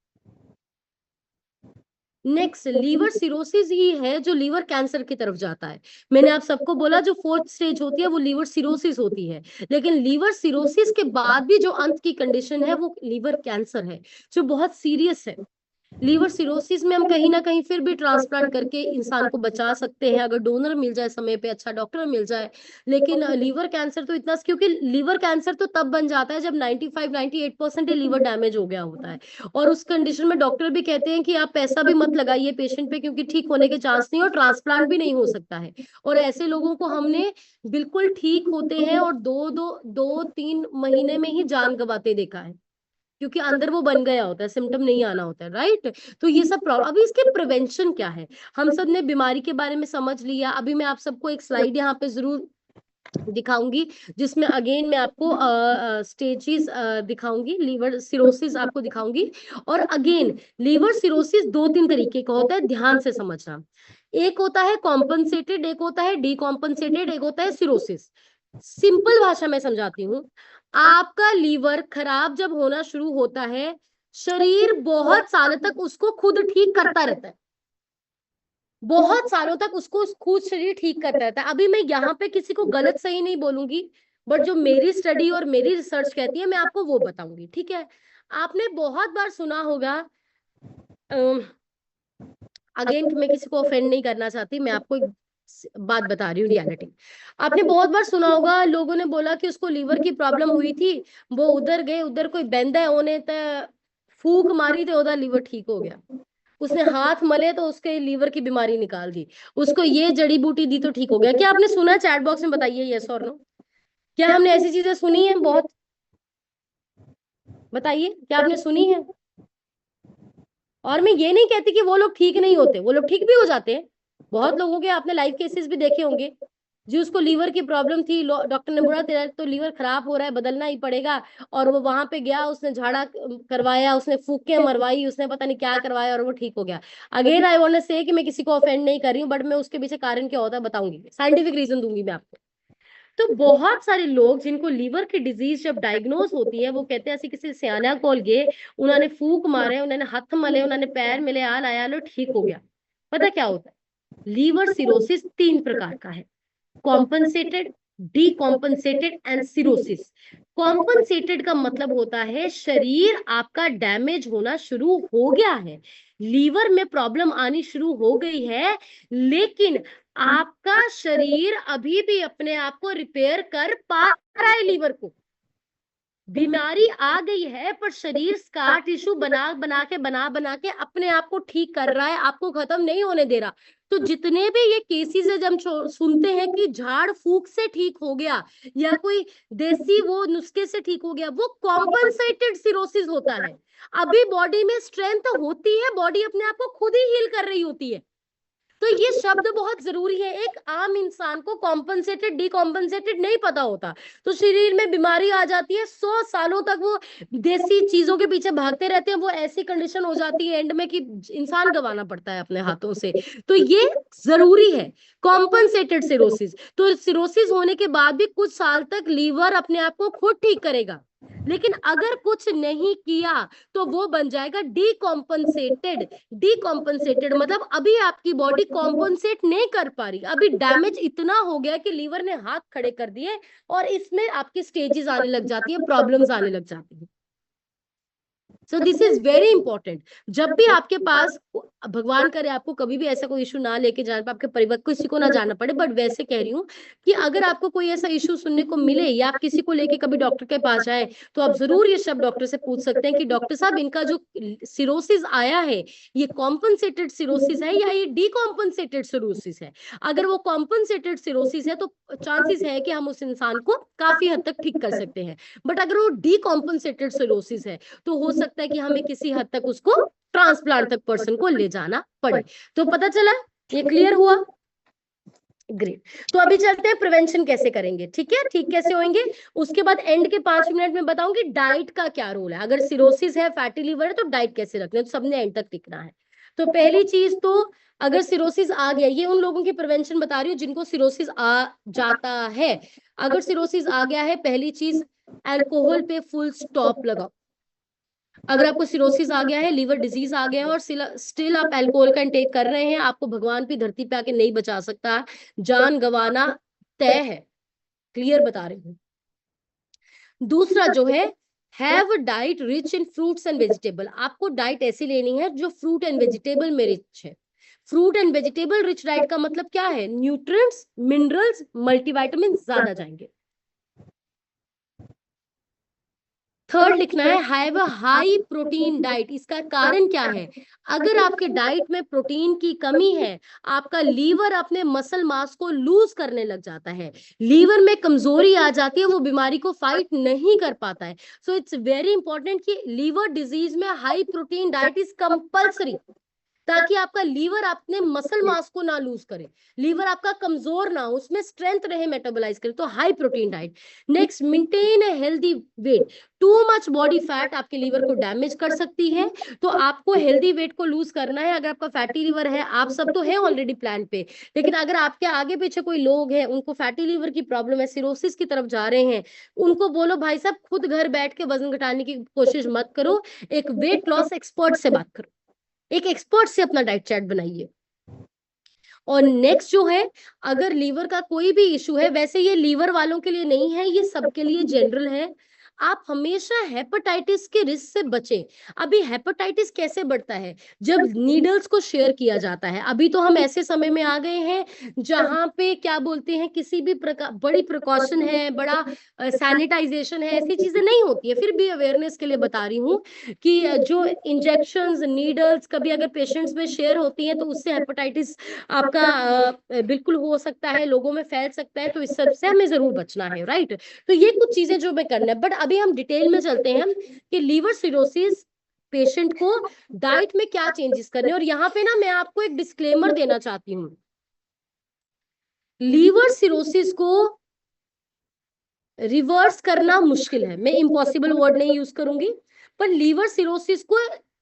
नेक्स्ट लीवर सिरोसिस ही है जो लीवर कैंसर की तरफ जाता है। मैंने आप सबको बोला जो 4th स्टेज होती है वो लीवर सिरोसिस होती है, लेकिन लीवर सिरोसिस के बाद भी जो अंत की कंडीशन है वो लीवर कैंसर है, जो बहुत सीरियस है। लीवर सिरोसिस में हम कहीं ना कहीं फिर भी ट्रांसप्लांट करके इंसान को बचा सकते हैं, अगर डोनर मिल जाए, समय पे अच्छा डॉक्टर मिल जाए। लेकिन लीवर कैंसर तो इतना, क्योंकि लीवर कैंसर तो तब बन जाता है जब 95-98% ही लीवर डैमेज हो गया होता है, और उस कंडीशन में डॉक्टर भी कहते हैं कि आप पैसा भी मत लगाइए पेशेंट पे, क्योंकि ठीक होने के चांस नहीं और ट्रांसप्लांट भी नहीं हो सकता है। और ऐसे लोगों को हमने बिल्कुल ठीक होते हैं और 2-3 महीने में ही जान गंवाते देखा है, क्योंकि अंदर वो बन गया होता है, सिम्टम नहीं आना होता है, राइट। तो ये सब प्रॉब्लम, अभी इसके प्रिवेंशन क्या है, हम सब ने बीमारी के बारे में समझ लिया। अभी मैं आप सबको एक स्लाइड यहाँ पे जरूर दिखाऊंगी, जिसमें अगेन मैं आपको स्टेजेस दिखाऊंगी, लीवर सिरोसिस आपको दिखाऊंगी। और अगेन लीवर सिरोसिस 2-3 तरीके का होता है, ध्यान से समझना। एक होता है कॉम्पनसेटेड, एक होता है डीकॉम्पनसेटेड, एक होता है सिरोसिस। सिंपल भाषा में समझाती हूँ। आपका लीवर खराब जब होना शुरू होता है, शरीर बहुत सालों तक उसको खुद ठीक करता रहता है, बहुत सालों तक उसको खुद शरीर ठीक करता रहता है। अभी मैं यहाँ पे किसी को गलत सही नहीं बोलूंगी, बट जो मेरी स्टडी और मेरी रिसर्च कहती है मैं आपको वो बताऊंगी, ठीक है। आपने बहुत बार सुना होगा, अगेन मैं किसी को ऑफेंड नहीं करना चाहती, मैं आपको एक बात बता रही हूँ, रियलिटी। आपने बहुत बार सुना होगा, लोगों ने बोला कि उसको लीवर की प्रॉब्लम हुई थी, वो उधर गए, उधर कोई बंदा है उन्हें फूक मारी तो उधर लीवर ठीक हो गया। उसने हाथ मले तो उसके लीवर की बीमारी निकाल दी, उसको ये जड़ी बूटी दी तो ठीक हो गया। क्या आपने सुना? चैट बॉक्स में बताइए यस और नो, क्या हमने ऐसी चीजें सुनी है? बहुत बताइए, क्या आपने सुनी है? और मैं ये नहीं कहती कि वो लोग ठीक नहीं होते, वो लोग ठीक भी हो जाते हैं। बहुत लोगों के आपने लाइव केसेस भी देखे होंगे, जो उसको लीवर की प्रॉब्लम थी, डॉक्टर ने बोला तेरा तो लीवर खराब हो रहा है, बदलना ही पड़ेगा। और वो वहां पे गया, उसने झाड़ा करवाया, उसने फूकें मरवाई, उसने पता नहीं क्या करवाया, और वो ठीक हो गया। अगेन आई वांट टू से कि मैं किसी को ऑफेंड नहीं कर रही हूँ, बट मैं उसके पीछे कारण क्या होता है बताऊंगी, साइंटिफिक रीजन दूंगी मैं आपको। तो बहुत सारे लोग जिनको लीवर की डिजीज जब डायग्नोज होती है, वो कहते हैं ऐसे किसी सियाना कोल गए, उन्होंने फूक मारे, उन्होंने हाथ मले, उन्होंने पैर मिले, आल आया लो ठीक हो गया। पता क्या होता है? लीवर सिरोसिस 3 प्रकार का है, कॉम्पनसेटेड, डीकॉम्पनसेटेड एंड सिरोसिस। कॉम्पनसेटेड का मतलब होता है शरीर आपका डैमेज होना शुरू हो गया है, लीवर में प्रॉब्लम आनी शुरू हो गई है, लेकिन आपका शरीर अभी भी अपने आप को रिपेयर कर पा रहा है लीवर को। बीमारी आ गई है पर शरीर स्कार टिश्यू बना के अपने आप को ठीक कर रहा है, आपको खत्म नहीं होने दे रहा। तो जितने भी ये केसेस है जब हम सुनते हैं कि झाड़ फूक से ठीक हो गया या कोई देसी वो नुस्खे से ठीक हो गया, वो कॉम्पनसेटेड सिरोसिस होता है। अभी बॉडी में स्ट्रेंथ होती है, बॉडी अपने आप को खुद ही हील कर रही होती है। तो ये शब्द बहुत जरूरी है, एक आम इंसान को कॉम्पनसेटेड डीकॉम्पनसेटेड नहीं पता होता, तो शरीर में बीमारी आ जाती है, 100 सालों तक वो देसी चीजों के पीछे भागते रहते हैं, वो ऐसी कंडीशन हो जाती है एंड में कि इंसान गंवाना पड़ता है अपने हाथों से। तो ये जरूरी है कॉम्पनसेटेड सिरोसिस। तो सिरोसिस होने के बाद भी कुछ साल तक लीवर अपने आप को खुद ठीक करेगा, लेकिन अगर कुछ नहीं किया तो वो बन जाएगा डीकॉम्पनसेटेड। डीकॉम्पनसेटेड मतलब अभी आपकी बॉडी कॉम्पनसेट नहीं कर पा रही, अभी डैमेज इतना हो गया कि लीवर ने हाथ खड़े कर दिए, और इसमें आपकी स्टेजेस आने लग जाती है, प्रॉब्लम्स आने लग जाती है। So this is very important. जब भी आपके पास, भगवान करे आपको कभी भी ऐसा कोई इशू ना लेके जाने पर, आपके परिवार किसी को ना जाना पड़े, बट वैसे कह रही हूँ कि अगर आपको कोई ऐसा इशू सुनने को मिले या आप किसी को लेके कभी डॉक्टर के पास जाए, तो आप जरूर ये शब्द डॉक्टर से पूछ सकते हैं कि डॉक्टर साहब इनका जो सिरोसिस आया है, ये कॉम्पनसेटेड सिरोसिस है या ये डीकॉम्पनसेटेड सिरोसिस है। अगर वो कॉम्पनसेटेड सिरोसिस है तो चांसेस है कि हम उस इंसान को काफी हद तक ठीक कर सकते हैं, बट अगर वो डीकॉम्पनसेटेड सिरोसिस है तो हो सकता है कि हमें किसी हद तक उसको ट्रांसप्लांट तक पर्सन को ले जाना पड़े। तो पता चला, ये क्लियर हुआ? ग्रेट। तो अभी चलते हैं प्रिवेंशन कैसे करेंगे, ठीक है, ठीक कैसे होंगे। उसके बाद एंड के 5 मिनट में बताऊंगी डाइट का क्या रोल है, अगर सिरोसिस है, फैटी लिवर है, तो डाइट कैसे रखना है, तो सबने एंड तक टिकना है। तो पहली चीज तो, अगर सिरोसिस आ गया, ये उन लोगों की प्रिवेंशन बता रही हूँ जिनको सिरोसिस आ जाता है। अगर सिरोसिस आ गया है, पहली चीज अल्कोहल पे फुल स्टॉप लगाओ। अगर आपको सिरोसिस आ गया है, लीवर डिजीज आ गया है और स्टिल आप अल्कोहल का इंटेक कर रहे हैं, आपको भगवान भी धरती पे आके नहीं बचा सकता, जान गंवाना तय है, क्लियर बता रही हूँ। दूसरा जो है, have diet rich in fruits and vegetable. आपको डाइट ऐसी लेनी है जो फ्रूट एंड वेजिटेबल में रिच है। Fruit and vegetable rich diet का मतलब क्या है? न्यूट्रिएंट्स, मिनरल्स, मल्टीविटामिन ज्यादा जाएंगे। थर्ड लिखना है have a high protein diet. इसका कारण क्या है? अगर आपके डाइट में प्रोटीन की कमी है, आपका लीवर अपने मसल मास को लूज करने लग जाता है, लीवर में कमजोरी आ जाती है, वो बीमारी को फाइट नहीं कर पाता है। सो इट्स वेरी इंपॉर्टेंट कि लीवर डिजीज में high protein diet is compulsory, ताकि आपका लीवर अपने मसल मास को ना लूज करे, लीवर आपका कमजोर ना हो, उसमें स्ट्रेंथ रहे, मेटाबोलाइज करे। तो high protein diet. Next, maintain a healthy weight. Too much body fat आपके लीवर को डैमेज कर सकती है, तो आपको हेल्दी वेट को लूज करना है। अगर आपका फैटी लीवर है, आप सब तो है ऑलरेडी प्लान पे, लेकिन अगर आपके आगे पीछे कोई लोग हैं उनको फैटी लीवर की प्रॉब्लम है, सिरोसिस की तरफ जा रहे हैं, उनको बोलो भाई साहब खुद घर बैठ के वजन घटाने की कोशिश मत करो, एक वेट लॉस एक्सपर्ट से बात करो, एक एक्सपर्ट से अपना डाइट चार्ट बनाइए। और नेक्स्ट जो है, अगर लीवर का कोई भी इशू है, वैसे ये लीवर वालों के लिए नहीं है, ये सबके लिए जनरल है, आप हमेशा हेपेटाइटिस के रिस्क से बचें। अभी हेपेटाइटिस कैसे बढ़ता है? जब नीडल्स को शेयर किया जाता है। अभी तो हम ऐसे समय में आ गए हैं जहां पे क्या बोलते हैं, किसी भी प्रकार बड़ी प्रिकॉशन है, बड़ा सैनिटाइजेशन है, ऐसी चीजें नहीं होती है। फिर भी अवेयरनेस के लिए बता रही हूँ कि जो इंजेक्शंस, नीडल्स कभी अगर पेशेंट्स में शेयर होती हैं तो उससे हेपेटाइटिस आपका बिल्कुल हो सकता है, लोगों में फैल सकता है। तो इस सब से हमें जरूर बचना है, राइट। तो ये कुछ चीजें जो मैं करना है, बट अभी हम डिटेल में चलते हैं कि लीवर सिरोसिस पेशेंट को डाइट में क्या चेंजेस करने। और यहाँ पे ना मैं आपको एक डिस्क्लेमर देना चाहती हूँ, लीवर सिरोसिस को रिवर्स करना मुश्किल है, मैं इम्पॉसिबल वर्ड नहीं यूज करूंगी, पर लीवर सिरोसिस को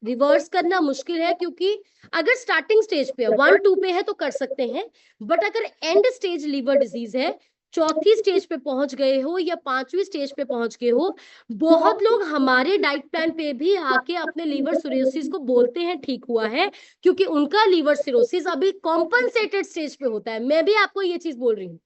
रिवर्स करना मुश्किल है, क्योंकि अगर स्टार्टिंग स्टेज पे है, 1-2 पे है तो कर सकते हैं, बट अगर एंड स्टेज लीवर डिजीज है, चौथी स्टेज पे पहुंच गए हो या 5वीं स्टेज पे पहुंच गए हो, बहुत लोग हमारे डाइट प्लान पे भी आके अपने लीवर सिरोसिस को बोलते हैं ठीक हुआ है, क्योंकि उनका लीवर सिरोसिस अभी कॉम्पनसेटेड स्टेज पे होता है। मैं भी आपको ये चीज बोल रही हूँ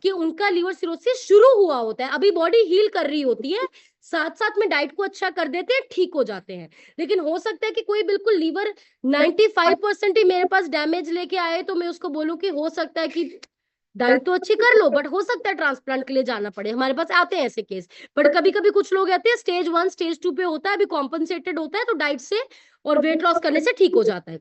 कि उनका लीवर सिरोसिस शुरू हुआ होता है, अभी बॉडी हील कर रही होती है, साथ साथ में डाइट को अच्छा कर देते हैं, ठीक हो जाते हैं। लेकिन हो सकता है कि कोई बिल्कुल लीवर 95% ही मेरे पास डैमेज लेके आए, तो मैं उसको बोलूं कि हो सकता है कि डाइट तो अच्छी कर लो, बट हो सकता है ट्रांसप्लांट के लिए जाना पड़े। हमारे पास आते हैं ऐसे केस, बट कभी कभी कुछ लोग आते हैं स्टेज 1 स्टेज 2 पे होता है, अभी कॉम्पनसेटेड होता है, तो डाइट से और वेट लॉस करने से ठीक हो जाता है।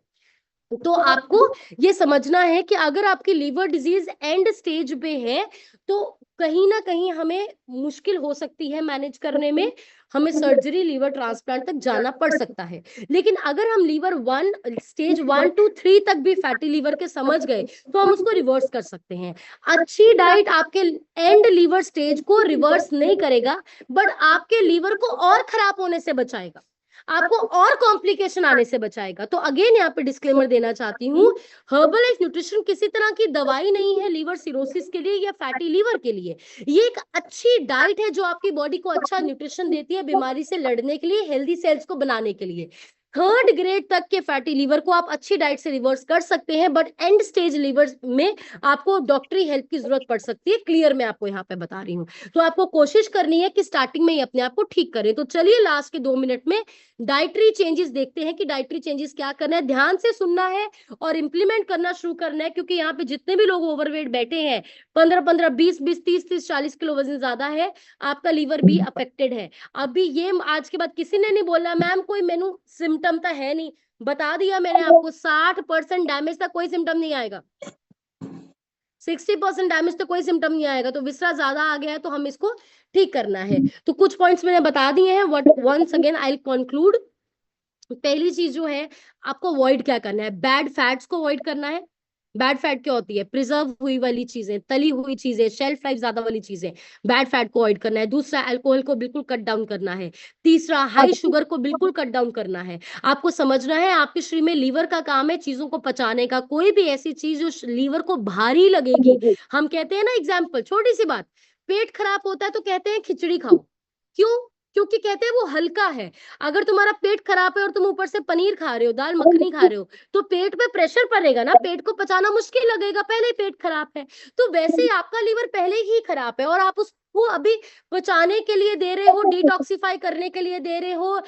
तो आपको ये समझना है कि अगर आपकी लीवर डिजीज एंड स्टेज पे है, तो कहीं ना कहीं हमें मुश्किल हो सकती है मैनेज करने में, हमें सर्जरी, लीवर ट्रांसप्लांट तक जाना पड़ सकता है। लेकिन अगर हम लीवर 1 स्टेज 1-3 तक भी फैटी लीवर के समझ गए, तो हम उसको रिवर्स कर सकते हैं। अच्छी डाइट आपके एंड लीवर स्टेज को रिवर्स नहीं करेगा, बट आपके लीवर को और खराब होने से बचाएगा, आपको और कॉम्प्लिकेशन आने से बचाएगा। तो अगेन यहाँ पे डिस्क्लेमर देना चाहती हूँ, हर्बल लाइफ न्यूट्रिशन किसी तरह की दवाई नहीं है लीवर सिरोसिस के लिए या फैटी लीवर के लिए। ये एक अच्छी डाइट है जो आपकी बॉडी को अच्छा न्यूट्रिशन देती है बीमारी से लड़ने के लिए, हेल्दी सेल्स को बनाने के लिए। 3rd ग्रेड तक के फैटी लीवर को आप अच्छी डाइट से रिवर्स कर सकते हैं, बट एंड स्टेज लीवर में आपको डॉक्टरी हेल्प की जरूरत पड़ सकती है। क्लियर मैं आपको यहाँ पे बता रही हूँ। तो आपको कोशिश करनी है कि स्टार्टिंग में ही अपने आप को ठीक करें। तो चलिए लास्ट के 2 मिनट में डाइटरी चेंजेस देखते हैं कि डाइटरी चेंजेस क्या करना है। ध्यान से सुनना है और इंप्लीमेंट करना शुरू करना है, क्योंकि यहाँ पे जितने भी लोग ओवरवेट बैठे हैं, 15-15, 20-20, 30-30, 40 किलो वजन ज्यादा है, आपका लीवर भी अफेक्टेड है। अभी ये आज के बाद किसी ने नहीं बोला मैम कोई मेनू सिम्टम तो है नहीं, बता दिया मैंने आपको, 60% डैमेज तक कोई सिम्टम नहीं आएगा, 60% डैमेज तो कोई सिम्टम नहीं आएगा। तो विसरा ज्यादा आ गया है, तो हम इसको ठीक करना है। तो कुछ पॉइंट्स मैंने बता दिए हैं, what once again I conclude. पहली चीज जो है, आपको अवॉइड क्या करना है, बैड फैट्स को अवॉइड करना है। बैड फैट क्या होती है? प्रिजर्व हुई वाली चीजें, तली हुई चीजें, शेल्फ लाइफ ज्यादा वाली चीजें, बैड फैट को अवॉइड करना है। दूसरा, अल्कोहल को बिल्कुल कट डाउन करना है। तीसरा, हाई शुगर को बिल्कुल कट डाउन करना है। आपको समझना है आपके शरीर में लीवर का काम है चीजों को पचाने का, कोई भी ऐसी चीज जो लीवर को भारी लगेगी, हम कहते हैं ना, एग्जाम्पल छोटी सी बात, पेट खराब होता है तो कहते हैं खिचड़ी खाओ, क्यों? क्योंकि कहते हैं वो हल्का है। अगर तुम्हारा पेट खराब है और तुम ऊपर से पनीर खा रहे हो, दाल मखनी खा रहे हो, तो पेट पे प्रेशर पड़ेगा ना, पेट को पचाना मुश्किल लगेगा, पहले ही पेट खराब है। तो वैसे ही आपका लीवर पहले ही खराब है और आप उसको अभी पचाने के लिए दे रहे हो, डिटॉक्सिफाई करने के लिए दे रहे हो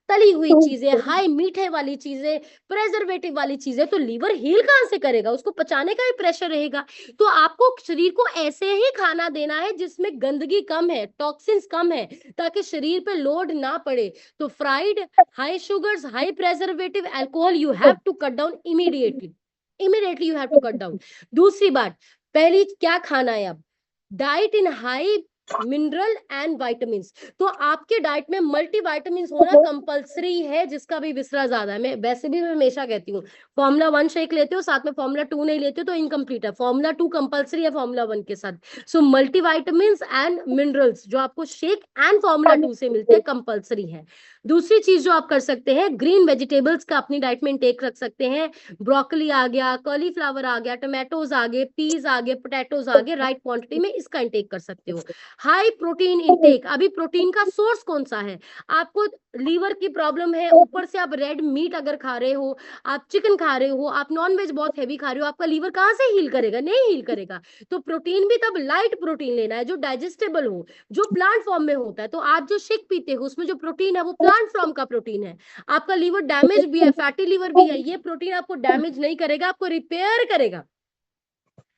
तली हुई चीजें, हाई मीठे वाली चीजें, प्रेजर्वेटिव वाली चीजें, तो लीवर हील कहां से करेगा, उसको पचाने का भी प्रेशर रहेगा। तो आपको शरीर को ऐसे ही खाना देना है जिसमें गंदगी कम है, टॉक्सिन्स कम है, ताकि शरीर पे लोड ना पड़े। तो fried, high sugars, high preservative, alcohol you have to cut down immediately, immediately you have to cut down. दूसरी बात, पहली क्या खाना है अब, diet in high mineral and vitamin. तो आपके डाइट में मल्टी वाइटामिन होना कंपलसरी है, जिसका भी विसरा ज्यादा है। मैं वैसे भी मैं हमेशा कहती हूँ, फॉर्मूला 1 शेक लेते हो साथ में फॉर्मूला 2 नहीं लेते हो तो इनकम्प्लीट है, फॉर्मूला 2 कंपलसरी है फॉर्मूला 1 के साथ। So multi vitamin and minerals जो आपको शेक एंड फॉर्मूला 2 से मिलते हैं कंपलसरी है। दूसरी चीज जो आप कर सकते हैं, ग्रीन वेजिटेबल्स का अपनी डाइट में इंटेक रख सकते हैं। ब्रोकली आ गया, कॉलीफ्लावर आ गया, टमाटोज आ गए, पीज आ गए, पोटैटोज आ गए, राइट क्वांटिटी में इसका इंटेक कर सकते हो। हाई प्रोटीन इंटेक, अभी प्रोटीन का सोर्स कौन सा है, आपको लीवर की प्रॉब्लम है, ऊपर से आप रेड मीट अगर खा रहे हो, आप चिकन खा रहे हो, आप नॉन वेज बहुत हैवी खा रहे हो, आपका लीवर कहां से हील करेगा, नहीं हील करेगा। तो प्रोटीन भी तब लाइट प्रोटीन लेना है जो डाइजेस्टेबल हो, जो प्लांट फॉर्म में होता है। तो आप जो शेक पीते हो उसमें जो प्रोटीन है वो प्लांट फॉर्म का प्रोटीन है। आपका लीवर डैमेज भी है, फैटी लीवर भी है, ये प्रोटीन आपको डैमेज नहीं करेगा, आपको रिपेयर करेगा,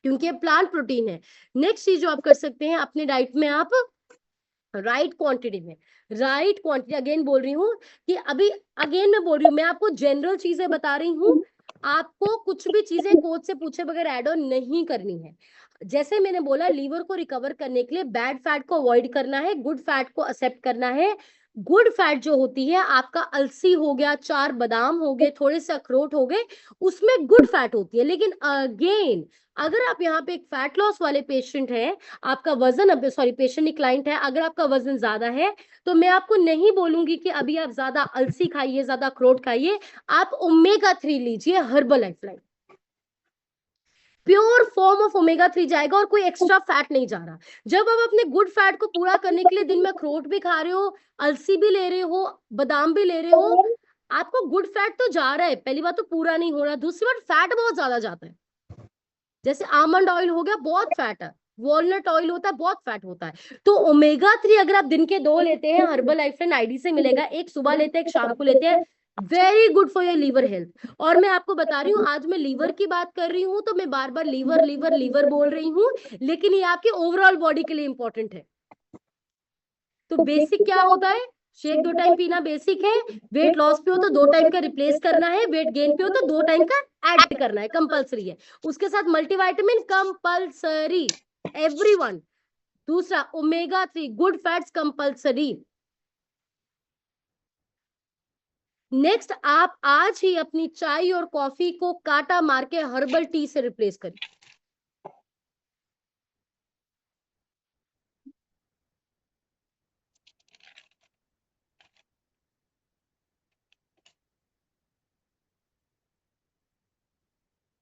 क्योंकि ये प्लांट प्रोटीन है। नेक्स्ट चीज जो आप कर सकते हैं अपने डाइट में, आप राइट क्वांटिटी में, राइट क्वांटिटी अगेन बोल रही हूँ कि अभी अगेन मैं बोल रही हूँ, मैं आपको जनरल चीजें बता रही हूँ, आपको कुछ भी चीजें कोच से पूछे बगैर ऐड ऑन नहीं करनी है। जैसे मैंने बोला, लीवर को रिकवर करने के लिए बैड फैट को अवॉइड करना है, गुड फैट को एक्सेप्ट करना है। गुड फैट जो होती है, आपका अलसी हो गया, 4 बादाम हो गए, थोड़े से अखरोट हो गए, उसमें गुड फैट होती है। लेकिन अगेन अगर आप यहाँ पे एक फैट लॉस वाले पेशेंट हैं, आपका वजन, सॉरी पेशेंट नहीं क्लाइंट है, अगर आपका वजन ज्यादा है तो मैं आपको नहीं बोलूंगी कि अभी आप ज्यादा अलसी खाइए, ज्यादा अखरोट खाइए, आप ओमेगा 3 लीजिए, herbal lifeline pure form of omega 3 जाएगा और कोई एक्स्ट्रा फैट नहीं जा रहा। जब आप अपने गुड फैट को पूरा करने के लिए दिन में अखरोट भी खा रहे हो, अलसी भी ले रहे हो, बादाम भी ले रहे हो, आपको गुड फैट तो जा रहा है, पहली बात तो पूरा नहीं हो रहा, दूसरी बात फैट बहुत ज्यादा जाता है। जैसे आमंड ऑयल हो गया, बहुत फैट है, वॉलनट ऑयल होता है, बहुत फैट होता है। तो ओमेगा 3 अगर आप दिन के 2 लेते हैं, हर्बल लाइफलाइन आईडी से मिलेगा, एक सुबह लेते हैं, एक शाम को लेते हैं, very good for your liver health. और मैं आपको बता रही हूँ, आज मैं लीवर की बात कर रही हूँ तो मैं बार बार लीवर लीवर लीवर बोल रही हूँ, लेकिन ये आपकी ओवरऑल बॉडी के लिए इंपॉर्टेंट है। तो बेसिक क्या होता है, शेक 2 टाइम पीना बेसिक है, वेट लॉस पे हो तो 2 टाइम का रिप्लेस करना है, वेट गेन पे हो तो 2 टाइम का ऐड करना है, कंपलसरी है। उसके साथ मल्टीविटामिन कंपलसरी, एवरीवन। दूसरा omega 3 good fats compulsory. Next, आप आज ही अपनी चाय और कॉफी को काटा मार के हर्बल टी से रिप्लेस करें।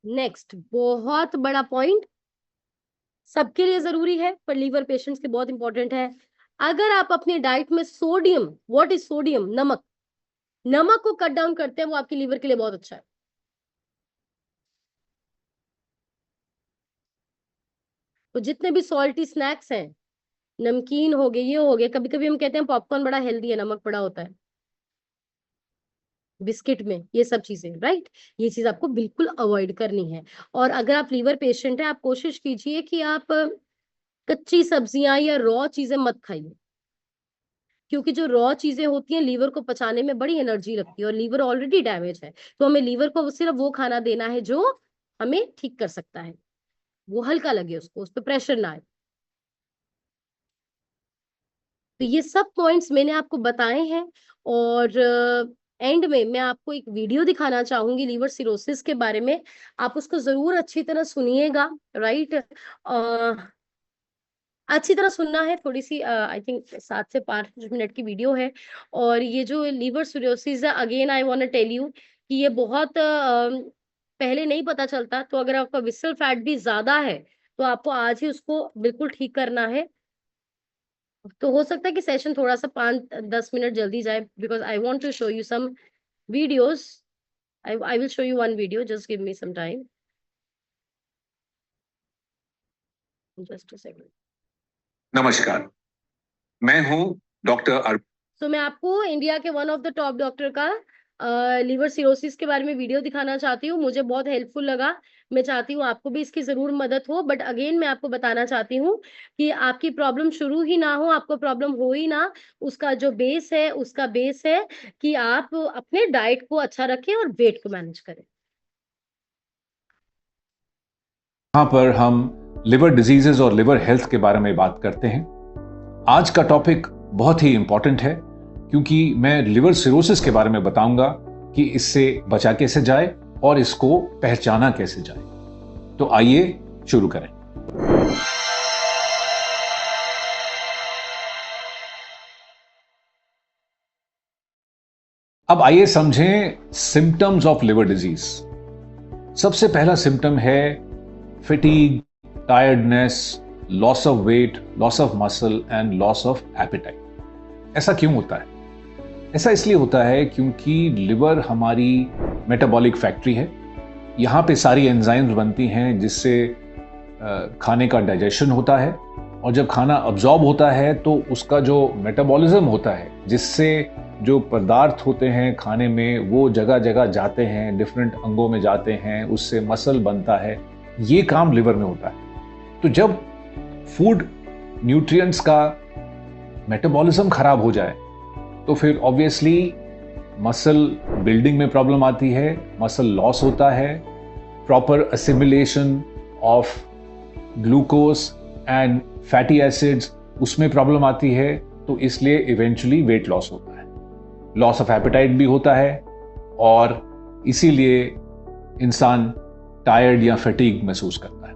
नेक्स्ट, बहुत बड़ा पॉइंट, सबके लिए जरूरी है पर लीवर पेशेंट्स के बहुत इंपॉर्टेंट है। अगर आप अपनी डाइट में सोडियम, व्हाट इज सोडियम, नमक, नमक को कट डाउन करते हैं, वो आपके लीवर के लिए बहुत अच्छा है। तो जितने भी सॉल्टी स्नैक्स हैं, नमकीन हो गए, ये हो गए, कभी कभी हम कहते हैं पॉपकॉर्न बड़ा हेल्दी है, नमक बड़ा होता है बिस्किट में, ये सब चीजें, राइट, ये चीज आपको बिल्कुल अवॉइड करनी है। और अगर आप लीवर पेशेंट है, आप कोशिश कीजिए कि आप कच्ची सब्जियां या रॉ चीजें मत खाइए, क्योंकि जो रॉ चीजें होती हैं लीवर को पचाने में बड़ी एनर्जी लगती है और लीवर ऑलरेडी डैमेज है। तो हमें लीवर को सिर्फ वो खाना देना है जो हमें ठीक कर सकता है, वो हल्का लगे उसको, उस पर प्रेशर ना आए। तो ये सब पॉइंट्स मैंने आपको बताए हैं। और एंड में मैं आपको एक वीडियो दिखाना चाहूंगी लीवर सिरोसिस के बारे में, आप उसको जरूर अच्छी तरह सुनिएगा, राइट। अच्छी तरह सुनना है, थोड़ी सी आई थिंक 7 से 5 मिनट की वीडियो है। और ये जो लीवर सिरोसिस है, again I want to tell you कि ये बहुत पहले नहीं पता चलता। तो अगर आपका विसरल फैट भी ज्यादा है तो आपको आज ही उसको बिल्कुल ठीक करना है। तो हो सकता है कि सेशन थोड़ा सा 5-10 मिनट जल्दी जाए, because I want to show you some videos. I will show you one video, just give me some time, just a second. नमस्कार, मैं हूं डॉक्टर तो मैं आपको इंडिया के one of the top doctor का लिवर सिरोसिस के बारे में वीडियो दिखाना चाहती हूँ. मुझे बहुत हेल्पफुल लगा. मैं चाहती हूँ आपको भी इसकी जरूर मदद हो. बट अगेन मैं आपको बताना चाहती हूँ कि आपकी प्रॉब्लम शुरू ही ना हो, आपको प्रॉब्लम हो ही ना, उसका जो बेस है, उसका बेस है कि आप अपने डाइट को अच्छा रखें और वेट को मैनेज करें. यहाँ पर हम लिवर डिजीजेस और लिवर हेल्थ के बारे में बात करते हैं. आज का टॉपिक बहुत ही इंपॉर्टेंट है क्योंकि मैं लिवर सिरोसिस के बारे में बताऊंगा कि इससे बचा कैसे जाए और इसको पहचाना कैसे जाए. तो आइए शुरू करें. अब आइए समझें सिम्टम्स ऑफ लिवर डिजीज. सबसे पहला सिम्टम है fatigue, tiredness, loss of weight, loss of muscle and loss of appetite. ऐसा क्यों होता है? ऐसा इसलिए होता है क्योंकि लिवर हमारी मेटाबॉलिक फैक्ट्री है. यहाँ पे सारी एंजाइम्स बनती हैं जिससे खाने का डाइजेशन होता है, और जब खाना अब्जॉर्ब होता है तो उसका जो मेटाबॉलिज्म होता है, जिससे जो पदार्थ होते हैं खाने में वो जगह जगह जाते हैं, डिफरेंट अंगों में जाते हैं, उससे मसल बनता है. ये काम लिवर में होता है. तो जब फूड न्यूट्रिएंट्स का मेटाबॉलिज्म खराब हो जाए तो फिर ऑब्वियसली मसल बिल्डिंग में प्रॉब्लम आती है, मसल लॉस होता है, proper assimilation of glucose and fatty acids उसमें प्रॉब्लम आती है. तो इसलिए इवेंचुअली वेट लॉस होता है, लॉस ऑफ एपेटाइट भी होता है, और इसीलिए इंसान टायर्ड या फैटीग महसूस करता है.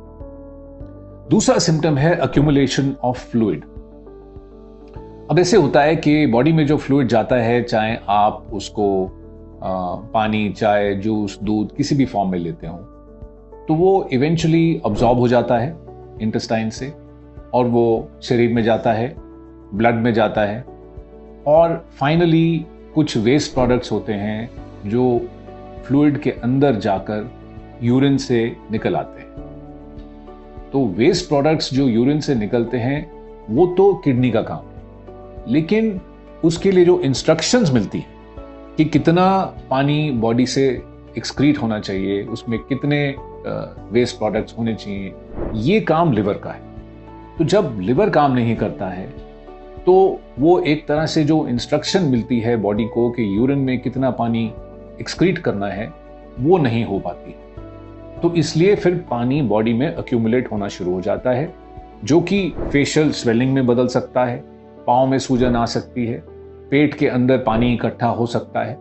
दूसरा सिम्टम है अक्यूमुलेशन ऑफ फ्लूइड. अब ऐसे होता है कि बॉडी में जो फ्लूइड जाता है, चाहे आप उसको पानी, चाय, जूस, दूध किसी भी फॉर्म में लेते हो, तो वो इवेंचुअली अब्जॉर्ब हो जाता है इंटेस्टाइन से, और वो शरीर में जाता है, ब्लड में जाता है, और फाइनली कुछ वेस्ट प्रोडक्ट्स होते हैं जो फ्लूइड के अंदर जाकर यूरिन से निकल आते हैं. तो वेस्ट प्रोडक्ट्स जो यूरिन से निकलते हैं वो तो किडनी का काम है, लेकिन उसके लिए जो इंस्ट्रक्शंस मिलती हैं कि कितना पानी बॉडी से एक्सक्रीट होना चाहिए, उसमें कितने वेस्ट प्रोडक्ट्स होने चाहिए, ये काम लिवर का है. तो जब लिवर काम नहीं करता है तो वो एक तरह से जो इंस्ट्रक्शन मिलती है बॉडी को कि यूरिन में कितना पानी एक्सक्रीट करना है, वो नहीं हो पाती. तो इसलिए फिर पानी बॉडी में अक्यूमुलेट होना शुरू हो जाता है, जो कि फेशियल स्वेलिंग में बदल सकता है, पाँव में सूजन आ सकती है, पेट के अंदर पानी इकट्ठा हो सकता है,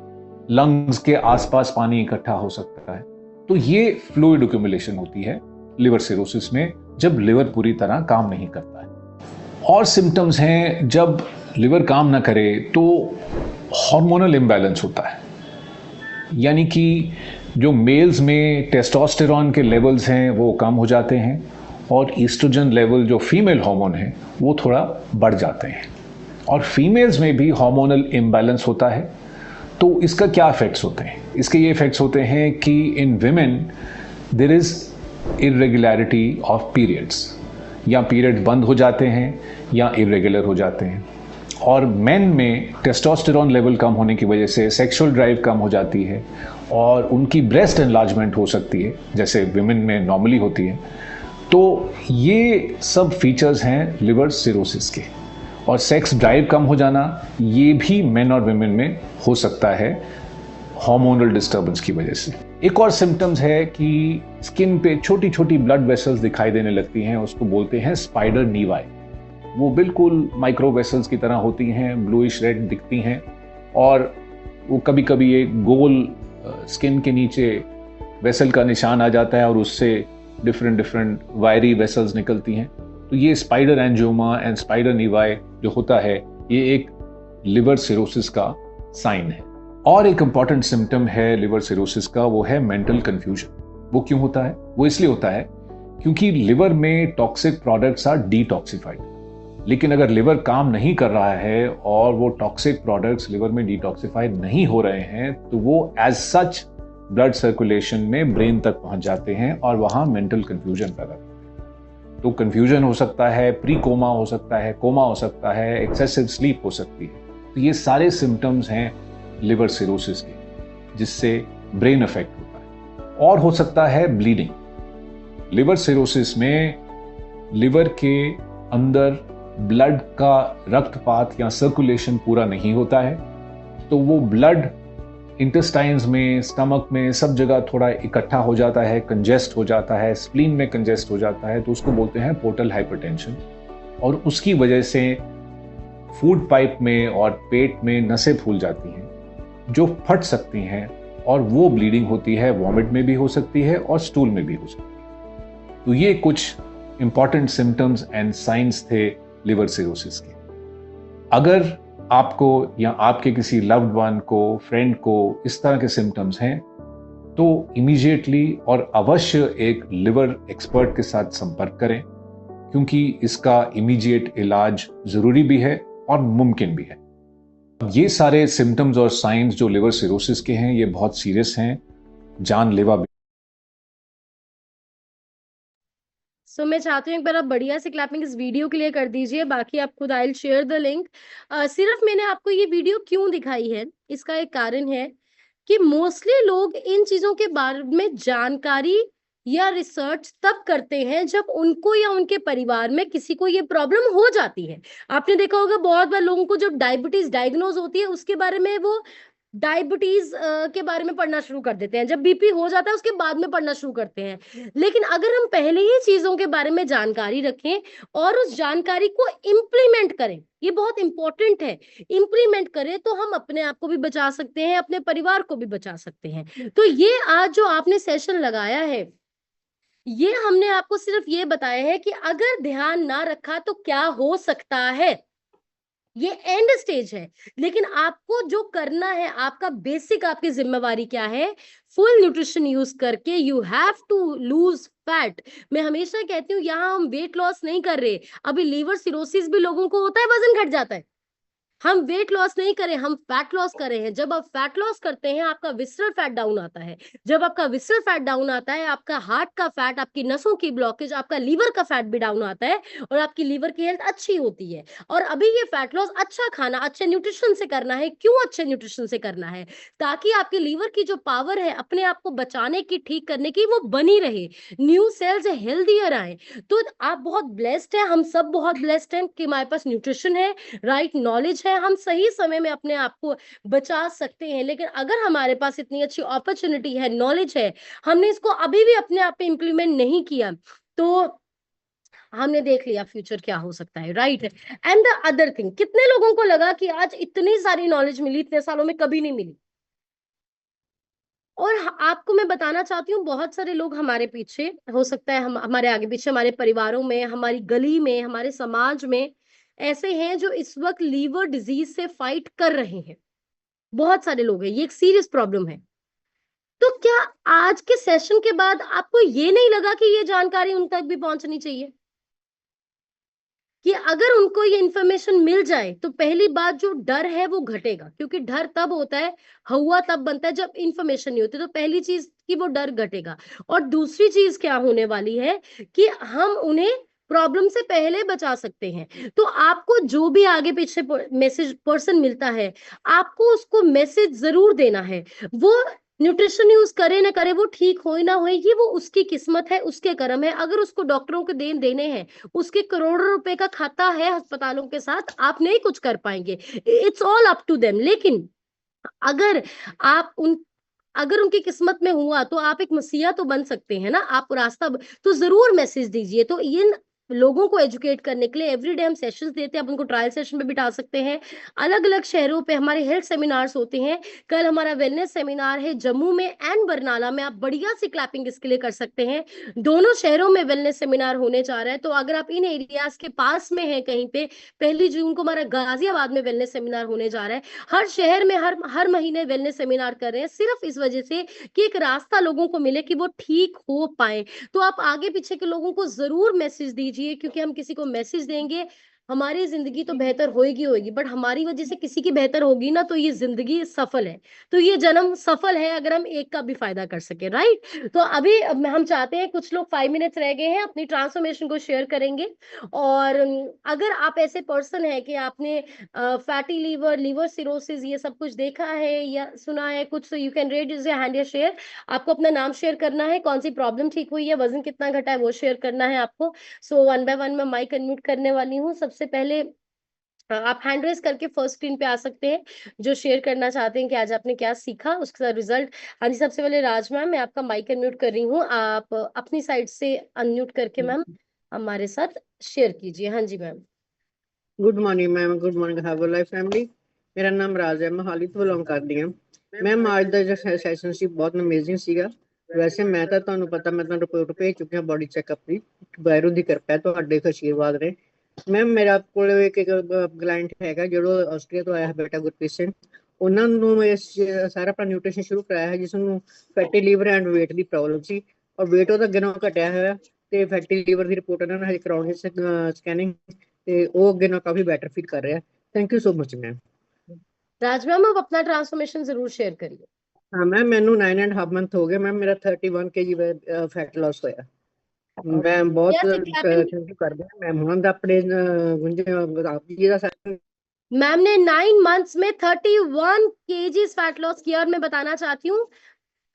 लंग्स के आसपास पानी इकट्ठा हो सकता है. तो ये फ्लूइड अक्यूमुलेशन होती है लिवर सिरोसिस में, जब लिवर पूरी तरह काम नहीं करता है. और सिम्टम्स हैं जब लिवर काम ना करे तो हार्मोनल इम्बैलेंस होता है, यानी कि जो मेल्स में टेस्टोस्टेरॉन के लेवल्स हैं वो कम हो जाते हैं, और ईस्ट्रोजन लेवल जो फीमेल हार्मोन है वो थोड़ा बढ़ जाते हैं, और फीमेल्स में भी हार्मोनल इम्बैलेंस होता है. तो इसका क्या इफेक्ट्स होते हैं? इसके ये इफेक्ट्स होते हैं कि in women there is irregularity of periods, या पीरियड बंद हो जाते हैं या इरेगुलर हो जाते हैं. और मेन में टेस्टोस्टेरॉन लेवल कम होने की वजह से सेक्सुअल ड्राइव कम हो जाती है, और उनकी ब्रेस्ट एनलार्जमेंट हो सकती है जैसे विमेन में नॉर्मली होती है. तो ये सब फीचर्स हैं लिवर सिरोसिस के. और सेक्स ड्राइव कम हो जाना, ये भी मेन और विमेन में हो सकता है हार्मोनल डिस्टर्बेंस की वजह से. एक और सिम्टम्स है कि स्किन पे छोटी छोटी ब्लड वेसल्स दिखाई देने लगती हैं, उसको बोलते हैं स्पाइडर नीवाई. वो बिल्कुल माइक्रो वेसल्स की तरह होती हैं, ब्लूइश रेड दिखती हैं, और वो कभी कभी एक गोल स्किन के नीचे वेसल का निशान आ जाता है और उससे डिफरेंट वायरी वेसल्स निकलती हैं. तो ये स्पाइडर एंजियोमा एंड स्पाइडर नीवाई जो होता है, ये एक लिवर सिरोसिस का साइन है. और एक इंपॉर्टेंट सिम्टम है लिवर सिरोसिस का, वो है मेंटल कंफ्यूजन. वो क्यों होता है? वो इसलिए होता है क्योंकि लिवर में टॉक्सिक प्रोडक्ट्स आर डिटॉक्सिफाइड. लेकिन अगर लिवर काम नहीं कर रहा है और वो टॉक्सिक प्रोडक्ट्स लिवर में डिटॉक्सिफाई नहीं हो रहे हैं, तो वो एज सच ब्लड सर्कुलेशन में ब्रेन तक पहुंच जाते हैं और वहां मेंटल कंफ्यूजन पैदा करते हैं। तो कंफ्यूजन हो सकता है, प्री कोमा हो सकता है, कोमा हो सकता है, एक्सेसिव स्लीप हो सकती है। तो ये सारे सिम्टम्स हैं लिवर सिरोसिस के, जिससे ब्रेन अफेक्ट होता है। और हो सकता है ब्लीडिंग। लिवर सिरोसिस में लिवर के अंदर ब्लड का रक्तपात या सर्कुलेशन पूरा नहीं होता है, तो वो ब्लड इंटेस्टाइन्स में, स्टमक में, सब जगह थोड़ा इकट्ठा हो जाता है, कंजेस्ट हो जाता है, स्प्लीन में कंजेस्ट हो जाता है, तो उसको बोलते हैं पोर्टल हाइपरटेंशन। और उसकी वजह से फूड पाइप में और पेट में नसें फूल जाती हैं जो फट सकती हैं, और वो ब्लीडिंग होती है, वॉमिट में भी हो सकती है और स्टूल में भी हो सकती है। तो ये कुछ इंपॉर्टेंट सिम्टम्स एंड साइंस थे लिवर सिरोसिस के। अगर आपको या आपके किसी लव्ड वन को, फ्रेंड को इस तरह के सिम्टम्स हैं, तो इमीडिएटली और अवश्य एक लिवर एक्सपर्ट के साथ संपर्क करें, क्योंकि इसका इमीडिएट इलाज जरूरी भी है और मुमकिन भी है। ये सारे सिम्टम्स और साइंस जो लिवर सिरोसिस के हैं, ये बहुत सीरियस हैं, जानलेवा भी। सो मैं चाहती हूँ एक बार आप बढ़िया से क्लैपिंग इस वीडियो के लिए कर दीजिए, बाकी आप खुद I will share the link. सिर्फ मैंने आपको ये वीडियो क्यों दिखाई है, इसका एक कारण है कि मोस्टली लोग इन चीजों के बारे में जानकारी या रिसर्च तब करते हैं जब उनको या उनके परिवार में किसी को ये प्रॉब्लम हो जाती है। आपने देखा होगा बहुत बार लोगों को जब डायबिटीज डायग्नोज होती है, उसके बारे में वो डायबिटीज के बारे में पढ़ना शुरू कर देते हैं, जब बीपी हो जाता है उसके बाद में पढ़ना शुरू करते हैं। लेकिन अगर हम पहले ही चीजों के बारे में जानकारी रखें और उस जानकारी को इम्प्लीमेंट करें, ये बहुत इंपॉर्टेंट है, इम्प्लीमेंट करें, तो हम अपने आप को भी बचा सकते हैं, अपने परिवार को भी बचा सकते हैं। तो ये आज जो आपने सेशन लगाया है, ये हमने आपको सिर्फ ये बताया है कि अगर ध्यान ना रखा तो क्या हो सकता है। ये एंड स्टेज है, लेकिन आपको जो करना है, आपका बेसिक, आपकी जिम्मेवारी क्या है, फुल न्यूट्रिशन यूज करके you have to lose fat. मैं हमेशा कहती हूँ यहाँ हम वेट लॉस नहीं कर रहे, अभी लीवर सिरोसिस भी लोगों को होता है, वजन घट जाता है। हम वेट लॉस नहीं करें, हम फैट लॉस कर रहे हैं। जब आप फैट लॉस करते हैं, आपका विसरल फैट डाउन आता है। जब आपका विसरल फैट डाउन आता है, आपका हार्ट का फैट, आपकी नसों की ब्लॉकेज, आपका लीवर का फैट भी डाउन आता है और आपकी लीवर की हेल्थ अच्छी होती है। और अभी ये फैट लॉस अच्छा खाना, अच्छे न्यूट्रिशन से करना है। क्यों अच्छे न्यूट्रिशन से करना है? ताकि आपके लीवर की जो पावर है अपने आप को बचाने की, ठीक करने की, वो बनी रहे, न्यू सेल्स हेल्दियर आए। तो आप बहुत ब्लेस्ड है, हम सब बहुत ब्लेस्ड हैं कि हमारे पास न्यूट्रिशन है, राइट नॉलेज है, हम सही समय में अपने आप को बचा सकते हैं। लेकिन अगर हमारे पास इतनी अच्छी अपॉर्चुनिटी है, नॉलेज है, हमने इसको अभी भी अपने आप पे इंप्लीमेंट नहीं किया, तो हमने देख लिया फ्यूचर क्या हो सकता है, right. And the other thing, कितने लोगों को लगा कि आज इतनी सारी नॉलेज मिली, इतने सालों में कभी नहीं मिली। और आपको मैं बताना चाहती हूँ, बहुत सारे लोग हमारे पीछे, हो सकता है हम हमारे आगे पीछे, हमारे परिवारों में, हमारी गली में, हमारे समाज में ऐसे हैं जो इस वक्त लीवर डिजीज से फाइट कर रहे हैं। बहुत सारे लोग हैं, ये एक सीरियस प्रॉब्लम है। तो क्या आज के सेशन के बाद आपको ये नहीं लगा कि ये जानकारी उन तक भी पहुंचनी चाहिए, कि अगर उनको ये इंफॉर्मेशन मिल जाए तो पहली बात, जो डर है वो घटेगा। क्योंकि डर तब होता है, हुआ तब बनता है जब इंफॉर्मेशन नहीं होती। तो पहली चीज कि वो डर घटेगा। और दूसरी चीज क्या होने वाली है कि हम उन्हें प्रॉब्लम से पहले बचा सकते हैं। तो आपको जो भी आगे पीछे मैसेज पर्सन मिलता है, आपको उसको मैसेज जरूर देना है। वो न्यूट्रिशन यूज करे ना करे, वो ठीक हो ना हो, ये वो उसकी किस्मत है, उसके कर्म है। अगर उसको डॉक्टरों के देने हैं, उसके करोड़ों रुपए का खाता है अस्पतालों के साथ, आप नहीं कुछ कर पाएंगे, it's all up to them. लेकिन अगर आप अगर उनकी किस्मत में हुआ तो आप एक मसीहा तो बन सकते हैं ना, आप रास्ता तो जरूर मैसेज दीजिए। तो इन लोगों को एजुकेट करने के लिए एवरीडे हम सेशंस देते हैं, आप उनको ट्रायल सेशन पे बिठा सकते हैं। अलग अलग शहरों पे हमारे हेल्थ सेमिनार्स होते हैं। कल हमारा वेलनेस सेमिनार है जम्मू में एंड बरनाला में, आप बढ़िया सी क्लैपिंग इसके लिए कर सकते हैं। दोनों शहरों में वेलनेस सेमिनार होने जा रहा है। तो अगर आप इन एरियाज के पास में है कहीं पे, 1 जून को हमारा गाजियाबाद में वेलनेस सेमिनार होने जा रहा है। हर शहर में हर महीने वेलनेस सेमिनार कर रहे हैं, सिर्फ इस वजह से कि एक रास्ता लोगों को मिले कि वो ठीक हो पाए। तो आप आगे पीछे के लोगों को जरूर मैसेज दीजिए, क्योंकि हम किसी को मैसेज देंगे, हमारी जिंदगी तो बेहतर होएगी होएगी, बट हमारी वजह से किसी की बेहतर होगी ना, तो ये जिंदगी सफल है, तो ये जन्म सफल है अगर हम एक का भी फायदा कर सके, राइट। तो अभी हम चाहते हैं, कुछ लोग 5 मिनट्स रह गए हैं, अपनी ट्रांसफॉर्मेशन को शेयर करेंगे। और अगर आप ऐसे पर्सन है कि आपने फैटी लीवर, लिवर सिरोसिस, ये सब कुछ देखा है या सुना है कुछ, तो you can raise your hand या शेयर। आपको अपना नाम शेयर करना है, कौन सी प्रॉब्लम ठीक हुई है, वजन कितना घटा है, वो शेयर करना है आपको। सो 1 बाय 1 मैं माइक अनम्यूट करने वाली हूँ। सबसे पहले आप हैंड रेज करके फर्स्ट स्क्रीन पे आ सकते हैं, जो शेयर करना चाहते हैं कि आज आपने क्या सीखा उसका रिजल्ट। हाँ जी, सबसे पहले राज मैम, मैं आपका माइक अनम्यूट कर रही हूँ, आप अपनी साइड से अनम्यूट करके मैम हमारे साथ शेयर कीजिए। हाँ जी ma'am. Good morning ma'am, good morning herbal family. मेरा ਨਾਮ ਰਾਜ ਹੈ, ਮੋਹਾਲੀ ਤੋਂ ਬਿਲੋਂਗ ਕਰਦੀ ਹਾਂ। ਮੈਮ ਅੱਜ ਦਾ ਜੋ ਸੈਸ਼ਨ ਸੀ ਬਹੁਤ ਅਮੇਜ਼ਿੰਗ ਸੀਗਾ। ਵੈਸੇ ਮੈਂ ਤਾਂ ਤੁਹਾਨੂੰ ਪਤਾ, ਮੈਂ ਤੁਹਾਨੂੰ ਰਿਪੋਰਟ ਭੇਜ ਚੁੱਕੀ ਹਾਂ ਬੋਡੀ ਚੈੱਕਅਪ ਦੀ, ਵਾਇਰੂ ਦੀ ਕਿਰਪਾ ਹੈ, ਤੁਹਾਡੇ ਆਸ਼ੀਰਵਾਦ ਨੇ। ਮੈਮ ਮੇਰਾ ਕੋਲ ਇੱਕ ਕਲਾਇੰਟ ਹੈਗਾ ਜਿਹੜਾ ਆਸਟਰੀਆ ਤੋਂ ਆਇਆ ਹੈ, ਬੇਟਾ ਗੁਰਪ੍ਰੀਤ ਸਿੰਘ। ਉਹਨਾਂ ਨੂੰ ਇਸ ਸਾਰਾ ਆਪਣਾ ਨਿਊਟ੍ਰੀਸ਼ਨ ਸ਼ੁਰੂ ਕਰਾਇਆ ਹੈ, ਜਿਸ ਨੂੰ fatty liver and weight the problem ਸੀ, ਔਰ weight ਉਹਦਾ ਅੱਗੇ ਨਾਲੋਂ ਘਟਿਆ ਹੋਇਆ, ਤੇ ਫੈਟੀ ਲੀਵਰ ਦੀ ਰਿਪੋਰਟ ਇਹਨਾਂ ਨੇ ਹਜੇ ਕਰਾਉਣੀ ਸੀ ਸਕੈਨਿੰਗ, ਤੇ ਉਹ ਅੱਗੇ ਨਾਲ ਕਾਫੀ ਬੈਟਰ ਫੀਲ ਕਰ ਰਿਹਾ। Thank you so much ma'am. Raj ma'am, आप अपना ट्रांसफॉर्मेशन जरूर शेयर करिए। हाँ मैम, मैनू 9.5 मंथ हो गए मैम, मेरा 31 kg फैट लॉस होया। मैं बहुत Yes, clapping. थैंक यू कर दिया मैम हुण दा अपने गुंजे आप जी दा सारा। मैम ने 9 मंथ्स में 31 केजीज फैट लॉस किया, और मैं बताना चाहती हूँ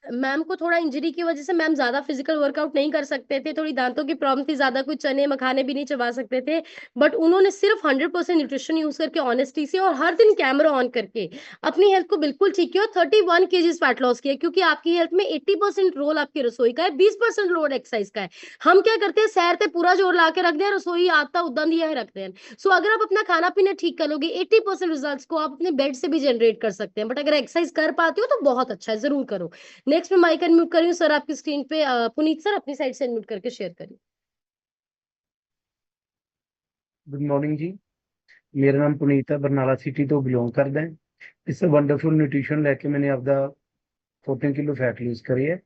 मैम को थोड़ा इंजरी की वजह से मैम ज्यादा फिजिकल वर्कआउट नहीं कर सकते थे, थोड़ी दांतों की प्रॉब्लम थी, ज्यादा कुछ चने मखाने भी नहीं चबा सकते थे, बट उन्होंने सिर्फ 100% न्यूट्रिशन यूज करके, ऑनेस्टी से और हर दिन कैमरा ऑन करके अपनी हेल्थ को बिल्कुल ठीक किया और 31 केजीज फैट लॉस किया। क्योंकि आपकी हेल्थ में 80% रोल आपकी रसोई का है, 20% रोल एक्सरसाइज का है। हम क्या करते हैं, सैर ते पूरा जोर ला के रख दें, रसोई आता उदा दिया है रखते हैं। सो अगर आप अपना खाना पीना ठीक करोगे, 80% रिजल्ट्स को आप अपने बेड से भी जनरेट कर सकते हैं, बट अगर एक्सरसाइज कर पाते हो तो बहुत अच्छा है, जरूर करो। नेक्स्ट में माइक अनम्यूट कर रही हूँ सर आपकी स्क्रीन पे, पुनीत सर अपनी साइड से अनम्यूट करके शेयर करिए। गुड मॉर्निंग जी, मेरा नाम पुनीत है, बरनाला सिटी तो बिलोंग करदा है। इस वंडरफुल न्यूट्रिशन लैके मैंने आपदा 14 किलो फैट लूज करी है,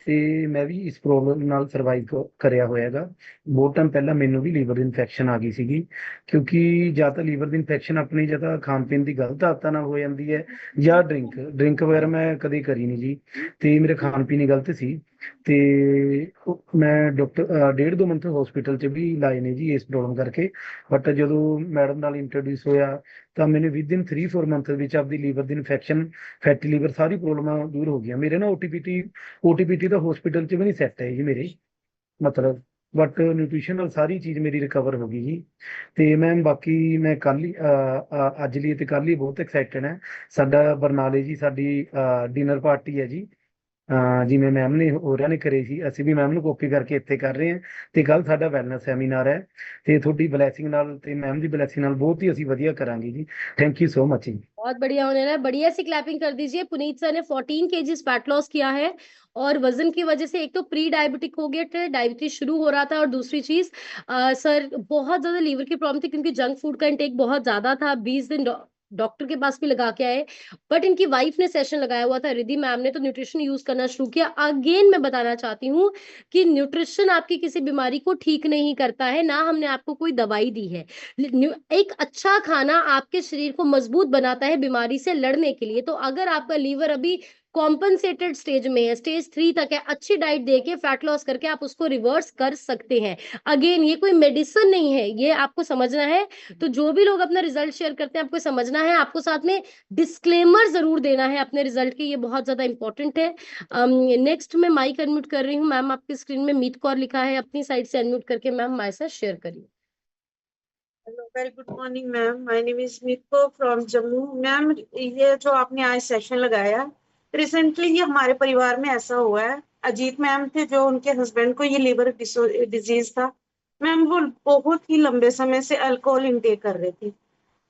ਤੇ ਮੈਂ ਵੀ ਇਸ ਪ੍ਰੋਬਲਮ ਨਾਲ ਸਰਵਾਈਵ ਕਰਿਆ ਹੋਇਆ ਹੈਗਾ। ਬਹੁਤ ਟਾਈਮ ਪਹਿਲਾਂ ਮੈਨੂੰ ਵੀ ਲੀਵਰ ਇਨਫੈਕਸ਼ਨ ਆ ਗਈ ਸੀਗੀ, ਕਿਉਂਕਿ ਜਾਂ ਤਾਂ ਲੀਵਰ ਦੀ ਇਨਫੈਕਸ਼ਨ ਆਪਣੀ ਜਾਂ ਤਾਂ ਖਾਣ ਪੀਣ ਦੀ ਗਲਤ ਆਦਤਾਂ ਨਾਲ ਹੋ ਜਾਂਦੀ ਹੈ, ਜਾਂ ਡਰਿੰਕ ਵਗੈਰਾ ਮੈਂ ਕਦੇ ਕਰੀ ਨਹੀਂ ਜੀ, ਤੇ ਮੇਰੇ ਖਾਣ ਪੀਣ ਦੀ ਗਲਤ ਸੀ। ਤੇ ਮੈਂ ਡਾਕਟਰ 1.5-2 ਮੰਥ ਹਸਪੀਟਲ 'ਚ ਵੀ ਲਾਏ ਨੇ ਜੀ ਇਸ ਪ੍ਰੋਬਲਮ ਕਰਕੇ। ਬਟ ਜਦੋਂ ਮੈਡਮ ਨਾਲ ਇੰਟਰੋਡਿਊਸ ਹੋਇਆ ਤਾਂ ਮੈਨੂੰ ਵਿਦਿਨ 3-4 ਮੰਥ ਵਿੱਚ ਆਪਦੀ ਲੀਵਰ ਦੀ ਇਨਫੈਕਸ਼ਨ, ਫੈਟੀ ਲੀਵਰ, ਸਾਰੀ ਪ੍ਰੋਬਲਮਾਂ ਦੂਰ ਹੋ ਗਈਆਂ। ਮੇਰੇ ਨਾ ਓਟੀਪੀਟੀ ਦਾ ਹਸਪੀਟਲ 'ਚ ਵੀ ਨਹੀਂ ਸੈੱਟ ਹੈ ਜੀ ਮੇਰੇ, ਮਤਲਬ ਬਟ ਨਿਊਟ੍ਰੀਸ਼ਨ ਨਾਲ ਸਾਰੀ ਚੀਜ਼ ਮੇਰੀ ਰਿਕਵਰ ਹੋ ਗਈ ਜੀ। ਤੇ ਮੈਮ ਬਾਕੀ ਮੈਂ ਕੱਲ ਹੀ ਅੱਜ ਲਈ ਤੇ ਕੱਲ ਹੀ ਬਹੁਤ ਐਕਸਾਈਟਡ ਹੈ। ਸਾਡਾ ਬਰਨਾਲੇ ਜੀ ਸਾਡੀ ਡਿਨਰ ਪਾਰਟੀ ਹੈ ਜੀ, ਜਿਵੇਂ ਮੈਮ ਨੇ ਹੋਰਾਂ ਨੇ ਕਰੇ ਸੀ, ਅਸੀਂ ਵੀ ਮੈਮ ਨੂੰ ਕਾਪੀ ਕਰਕੇ ਇੱਥੇ ਕਰ ਰਹੇ ਹਾਂ। ਤੇ ਕੱਲ ਸਾਡਾ ਵੈਲਨੈਸ ਸੈਮੀਨਾਰ ਹੈ, ਤੇ ਤੁਹਾਡੀ ਬਲੈਸਿੰਗ ਨਾਲ ਤੇ ਮੈਮ ਦੀ ਬਲੈਸਿੰਗ ਨਾਲ ਬਹੁਤ ਹੀ ਅਸੀਂ ਵਧੀਆ ਕਰਾਂਗੇ ਜੀ। थैंक यू सो मच जी। बहुत बढ़िया होने रहा है, बढ़िया सी क्लैपिंग कर दीजिए। पुनीत सर ने 14 केजीज फैट लॉस किया है, और वजन की वजह से एक तो प्री डायबिटिक हो गए थे, डायबिटीज शुरू हो रहा था, और दूसरी चीज सर बहुत ज्यादा लीवर की प्रॉब्लम थी, क्योंकि जंक फूड का इंटेक बहुत ज्यादा था। 20 दिन डॉक्टर के पास भी लगा के आए, बट इनकी वाइफ ने सेशन लगाया हुआ था, रिद्धि मैम ने, तो न्यूट्रिशन यूज करना शुरू किया। अगेन मैं बताना चाहती हूँ कि न्यूट्रिशन आपकी किसी बीमारी को ठीक नहीं करता है, ना हमने आपको कोई दवाई दी है। एक अच्छा खाना आपके शरीर को मजबूत बनाता है बीमारी से लड़ने के लिए। तो अगर आपका लीवर अभी कॉम्पनसेटेड स्टेज में है, स्टेज 3 तक है, अच्छी डाइट देके फैट लॉस करके आप उसको रिवर्स कर सकते हैं। अगेन ये कोई मेडिसिन नहीं है, ये आपको समझना है। तो जो भी लोग अपना रिजल्ट शेयर करते हैं, आपको समझना है, आपको साथ में डिस्क्लेमर जरूर देना है अपने रिजल्ट के, ये बहुत ज्यादा इंपॉर्टेंट है। नेक्स्ट मैं माइक अनम्यूट कर रही हूँ मैम, आपकी स्क्रीन में मीत कौर लिखा है, अपनी साइड से अनम्यूट करके मैम हमारे साथ शेयर करिए। Hello, very good morning ma'am, my name is मीको from Jammu. Ma'am ये जो आपने आज सेशन लगाया, रिसेंटली ये हमारे परिवार में ऐसा हुआ है। अजीत मैम थे जो उनके हस्बैंड को ये लिवर डिजीज था। मैम वो बहुत ही लंबे समय से अल्कोहल इंटेक कर रहे थे,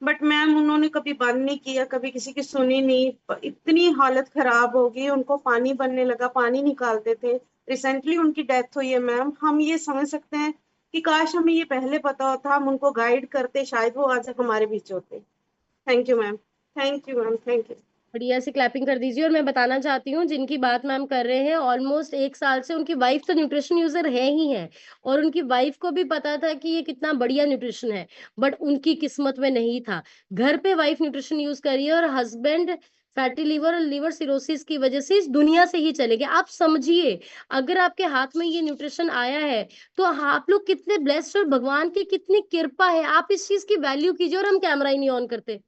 बट मैम उन्होंने कभी बंद नहीं किया, कभी किसी की सुनी नहीं। इतनी हालत खराब हो गई, उनको पानी बनने लगा, पानी निकालते थे। रिसेंटली उनकी डेथ हुई है। मैम हम ये समझ सकते हैं कि काश हमें ये पहले पता होता, हम उनको गाइड करते, शायद वो आज हमारे बीच होते। Thank you ma'am, thank you ma'am, thank you. बढ़िया से क्लैपिंग कर दीजिए। और मैं बताना चाहती हूँ, जिनकी बात मैम कर रहे हैं, ऑलमोस्ट 1 साल से उनकी वाइफ तो न्यूट्रिशन यूजर है ही है, और उनकी वाइफ को भी पता था कि ये कितना बढ़िया न्यूट्रिशन है, बट उनकी किस्मत में नहीं था। घर पे वाइफ न्यूट्रिशन यूज करी है, और हस्बैंड फैटी लिवर और लिवर सिरोसिस की वजह से इस दुनिया से ही चले गए। आप समझिए, अगर आपके हाथ में ये न्यूट्रिशन आया है तो आप लोग कितने ब्लेस्ड, और भगवान की कितनी कृपा है। आप इस चीज की वैल्यू कीजिए, और हम कैमरा ही नहीं ऑन करते।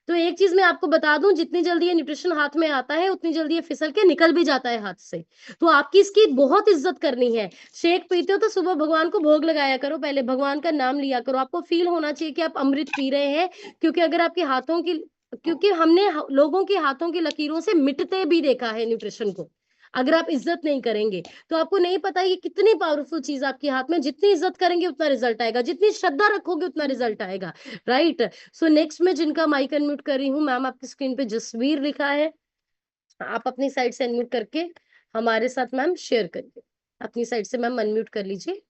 तो एक चीज मैं आपको बता दूं, जितनी जल्दी ये न्यूट्रिशन हाथ में आता है उतनी जल्दी ये फिसल के निकल भी जाता है हाथ से। तो आपकी इसकी बहुत इज्जत करनी है। शेक पीते हो तो सुबह भगवान को भोग लगाया करो, पहले भगवान का नाम लिया करो। आपको फील होना चाहिए कि आप अमृत पी रहे हैं, क्योंकि अगर आपके हाथों की, क्योंकि हमने लोगों के हाथों की लकीरों से मिटते भी देखा है न्यूट्रिशन को। अगर आप इज्जत नहीं करेंगे तो आपको नहीं पता ये कितनी पावरफुल चीज आपके हाथ में। जितनी इज्जत करेंगे उतना रिजल्ट आएगा, जितनी श्रद्धा रखोगे उतना रिजल्ट आएगा। राइट। सो नेक्स्ट में जिनका माइक अनम्यूट कर रही हूँ, मैम आपकी स्क्रीन पे जसवीर लिखा है। आप अपनी साइड से अनम्यूट करके हमारे साथ मैम शेयर करिए। अपनी साइड से मैम अनम्यूट कर लीजिए।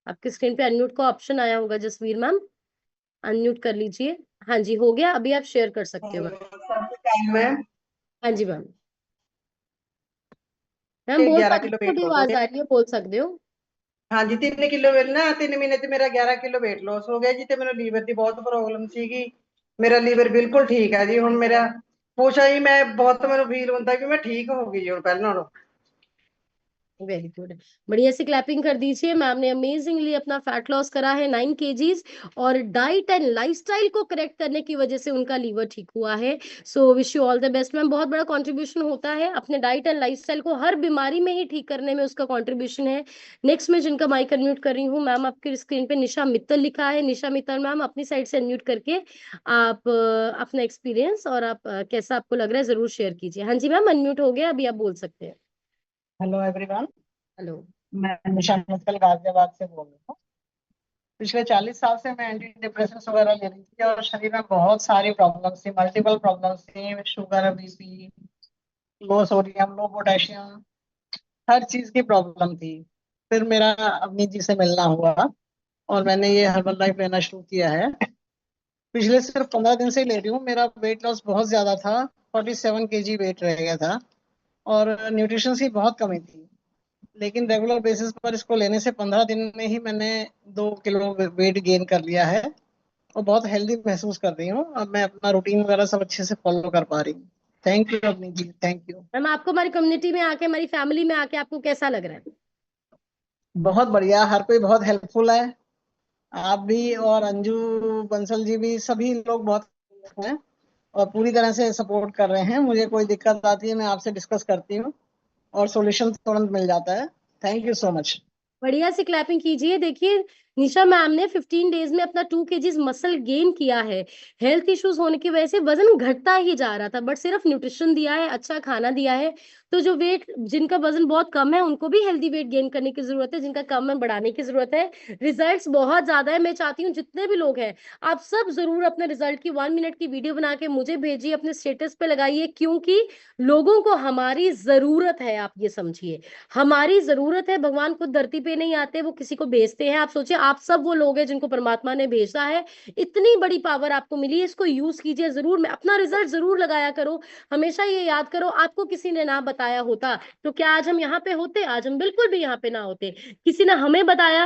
आपकी स्क्रीन पे अनम्यूट का ऑप्शन आया होगा जसवीर मैम, अनम्यूट कर लीजिए। हाँ जी, हो गया। अभी आप शेयर कर सकते हो मैम। मैम हाँ जी मैम। मैम बोल 11 सकते किलो हो, वेट अभी लॉस हो आवाज गया। आ रही है, बोल सकते हो। हाँ जी 3 किलो वेट ना 3 महीने ਚ ਮੇਰਾ 11 ਕਿਲੋ weight loss ਹੋ ਗਿਆ ਜੀ ਤੇ ਮੈਨੂੰ ਲੀਵਰ ਦੀ ਬਹੁਤ ਪ੍ਰੋਬਲਮ ਸੀਗੀ। ਮੇਰਾ ਲੀਵਰ ਬਿਲਕੁਲ ਠੀਕ ਹੈ ਜੀ ਹੁਣ। ਮੇਰਾ ਪੁੱਛਾ ਹੀ ਮੈਂ ਬਹੁਤ ਮੈਨੂੰ ਫੀਲ ਹੁੰਦਾ ਕਿ ਮੈਂ ਠੀਕ ਹੋ ਗਈ ਜੀ ਹੁਣ ਪਹਿਲਾਂ ਨਾਲੋਂ। Very good. बढ़िया से क्लैपिंग कर दीजिए। मैम ने अमेजिंगली अपना फैट लॉस करा है 9 kgs, और डाइट एंड लाइफस्टाइल को करेक्ट करने की वजह से उनका लीवर ठीक हुआ है। So wish you all the best ma'am. बहुत बड़ा कंट्रीब्यूशन होता है, अपने डाइट एंड लाइफस्टाइल को हर बीमारी में ही ठीक करने में उसका कंट्रीब्यूशन है। नेक्स्ट में जिनका माइक अनम्यूट कर रही हूँ, मैम आपकी स्क्रीन पे निशा मित्तल लिखा है। निशा मित्तल मैम, अपनी साइड से अनम्यूट करके आप अपना एक्सपीरियंस और आप कैसा आपको लग रहा है जरूर शेयर कीजिए। हाँ जी मैम, अनम्यूट हो गया, अभी आप बोल सकते हैं। Hello everyone, hello. मैं निशा मित्तल गाजियाबाद से बोल रही हूँ। पिछले 40 साल से मैं एंटी डिप्रेसेंट्स वगैरह ले रही थी और शरीर में बहुत सारी प्रॉब्लम्स थी, मल्टीपल प्रॉब्लम्स थी। शुगर, बीपी, लो सोडियम, लो पोटेशियम, हर चीज की प्रॉब्लम थी। फिर मेरा अवनीत जी से मिलना हुआ और मैंने ये हर्बल लाइफ लेना शुरू किया है। पिछले सिर्फ 15 दिन से ही ले रही हूँ। मेरा वेट लॉस बहुत ज्यादा था, 47 kg वेट रह गया था और न्यूट्रिशन की बहुत कमी थी। लेकिन रेगुलर बेसिस पर इसको लेने से 15 दिन में ही मैंने 2 किलो वेट गेन कर लिया है और बहुत हेल्दी महसूस कर रही हूँ। अब मैं अपना रूटीन वगैरह सब अच्छे से फॉलो कर पा रही हूँ। Thank you Avneet ji, thank you. Ma'am आपको हमारी कम्युनिटी में आके, हमारी फैमिली में आके आपको कैसा लग रहा है? बहुत बढ़िया, हर कोई बहुत हेल्पफुल है। आप भी और अंजू बंसल जी भी, सभी लोग बहुत हैं और पूरी तरह से सपोर्ट कर रहे हैं। मुझे कोई दिक्कत आती है मैं आपसे डिस्कस करती हूँ और सॉल्यूशन तुरंत मिल जाता है। Thank you so much. बढ़िया से क्लैपिंग कीजिए। देखिए, निशा मैम ने 15 डेज में अपना 2 kgs मसल गेन किया है। हेल्थ इश्यूज होने की वजह से वजन घटता ही जा रहा था, बट सिर्फ न्यूट्रिशन दिया है, अच्छा खाना दिया है। तो जो वेट, जिनका वजन बहुत कम है उनको भी हेल्दी वेट गेन करने की जरूरत है, जिनका कम है बढ़ाने की जरूरत है। रिजल्ट्स बहुत ज्यादा है। मैं चाहती हूँ जितने भी लोग हैं, आप सब जरूर अपने रिजल्ट की 1 मिनट की वीडियो बना के मुझे भेजिए, अपने स्टेटस पे लगाइए, क्योंकि लोगों को हमारी जरूरत है। आप ये समझिए, हमारी जरूरत है। भगवान खुद धरती पे नहीं आते, वो किसी को भेजते हैं। आप सोचिए, आप सब वो लोग हैं जिनको परमात्मा ने भेजा है। इतनी बड़ी पावर आपको मिली है, इसको यूज कीजिए जरूर। मैं अपना रिजल्ट जरूर लगाया करो। हमेशा ये याद करो, आपको किसी ने ना बताया होता तो क्या आज हम यहाँ पे होते? आज हम बिल्कुल भी यहाँ पे ना होते। किसी ने हमें बताया,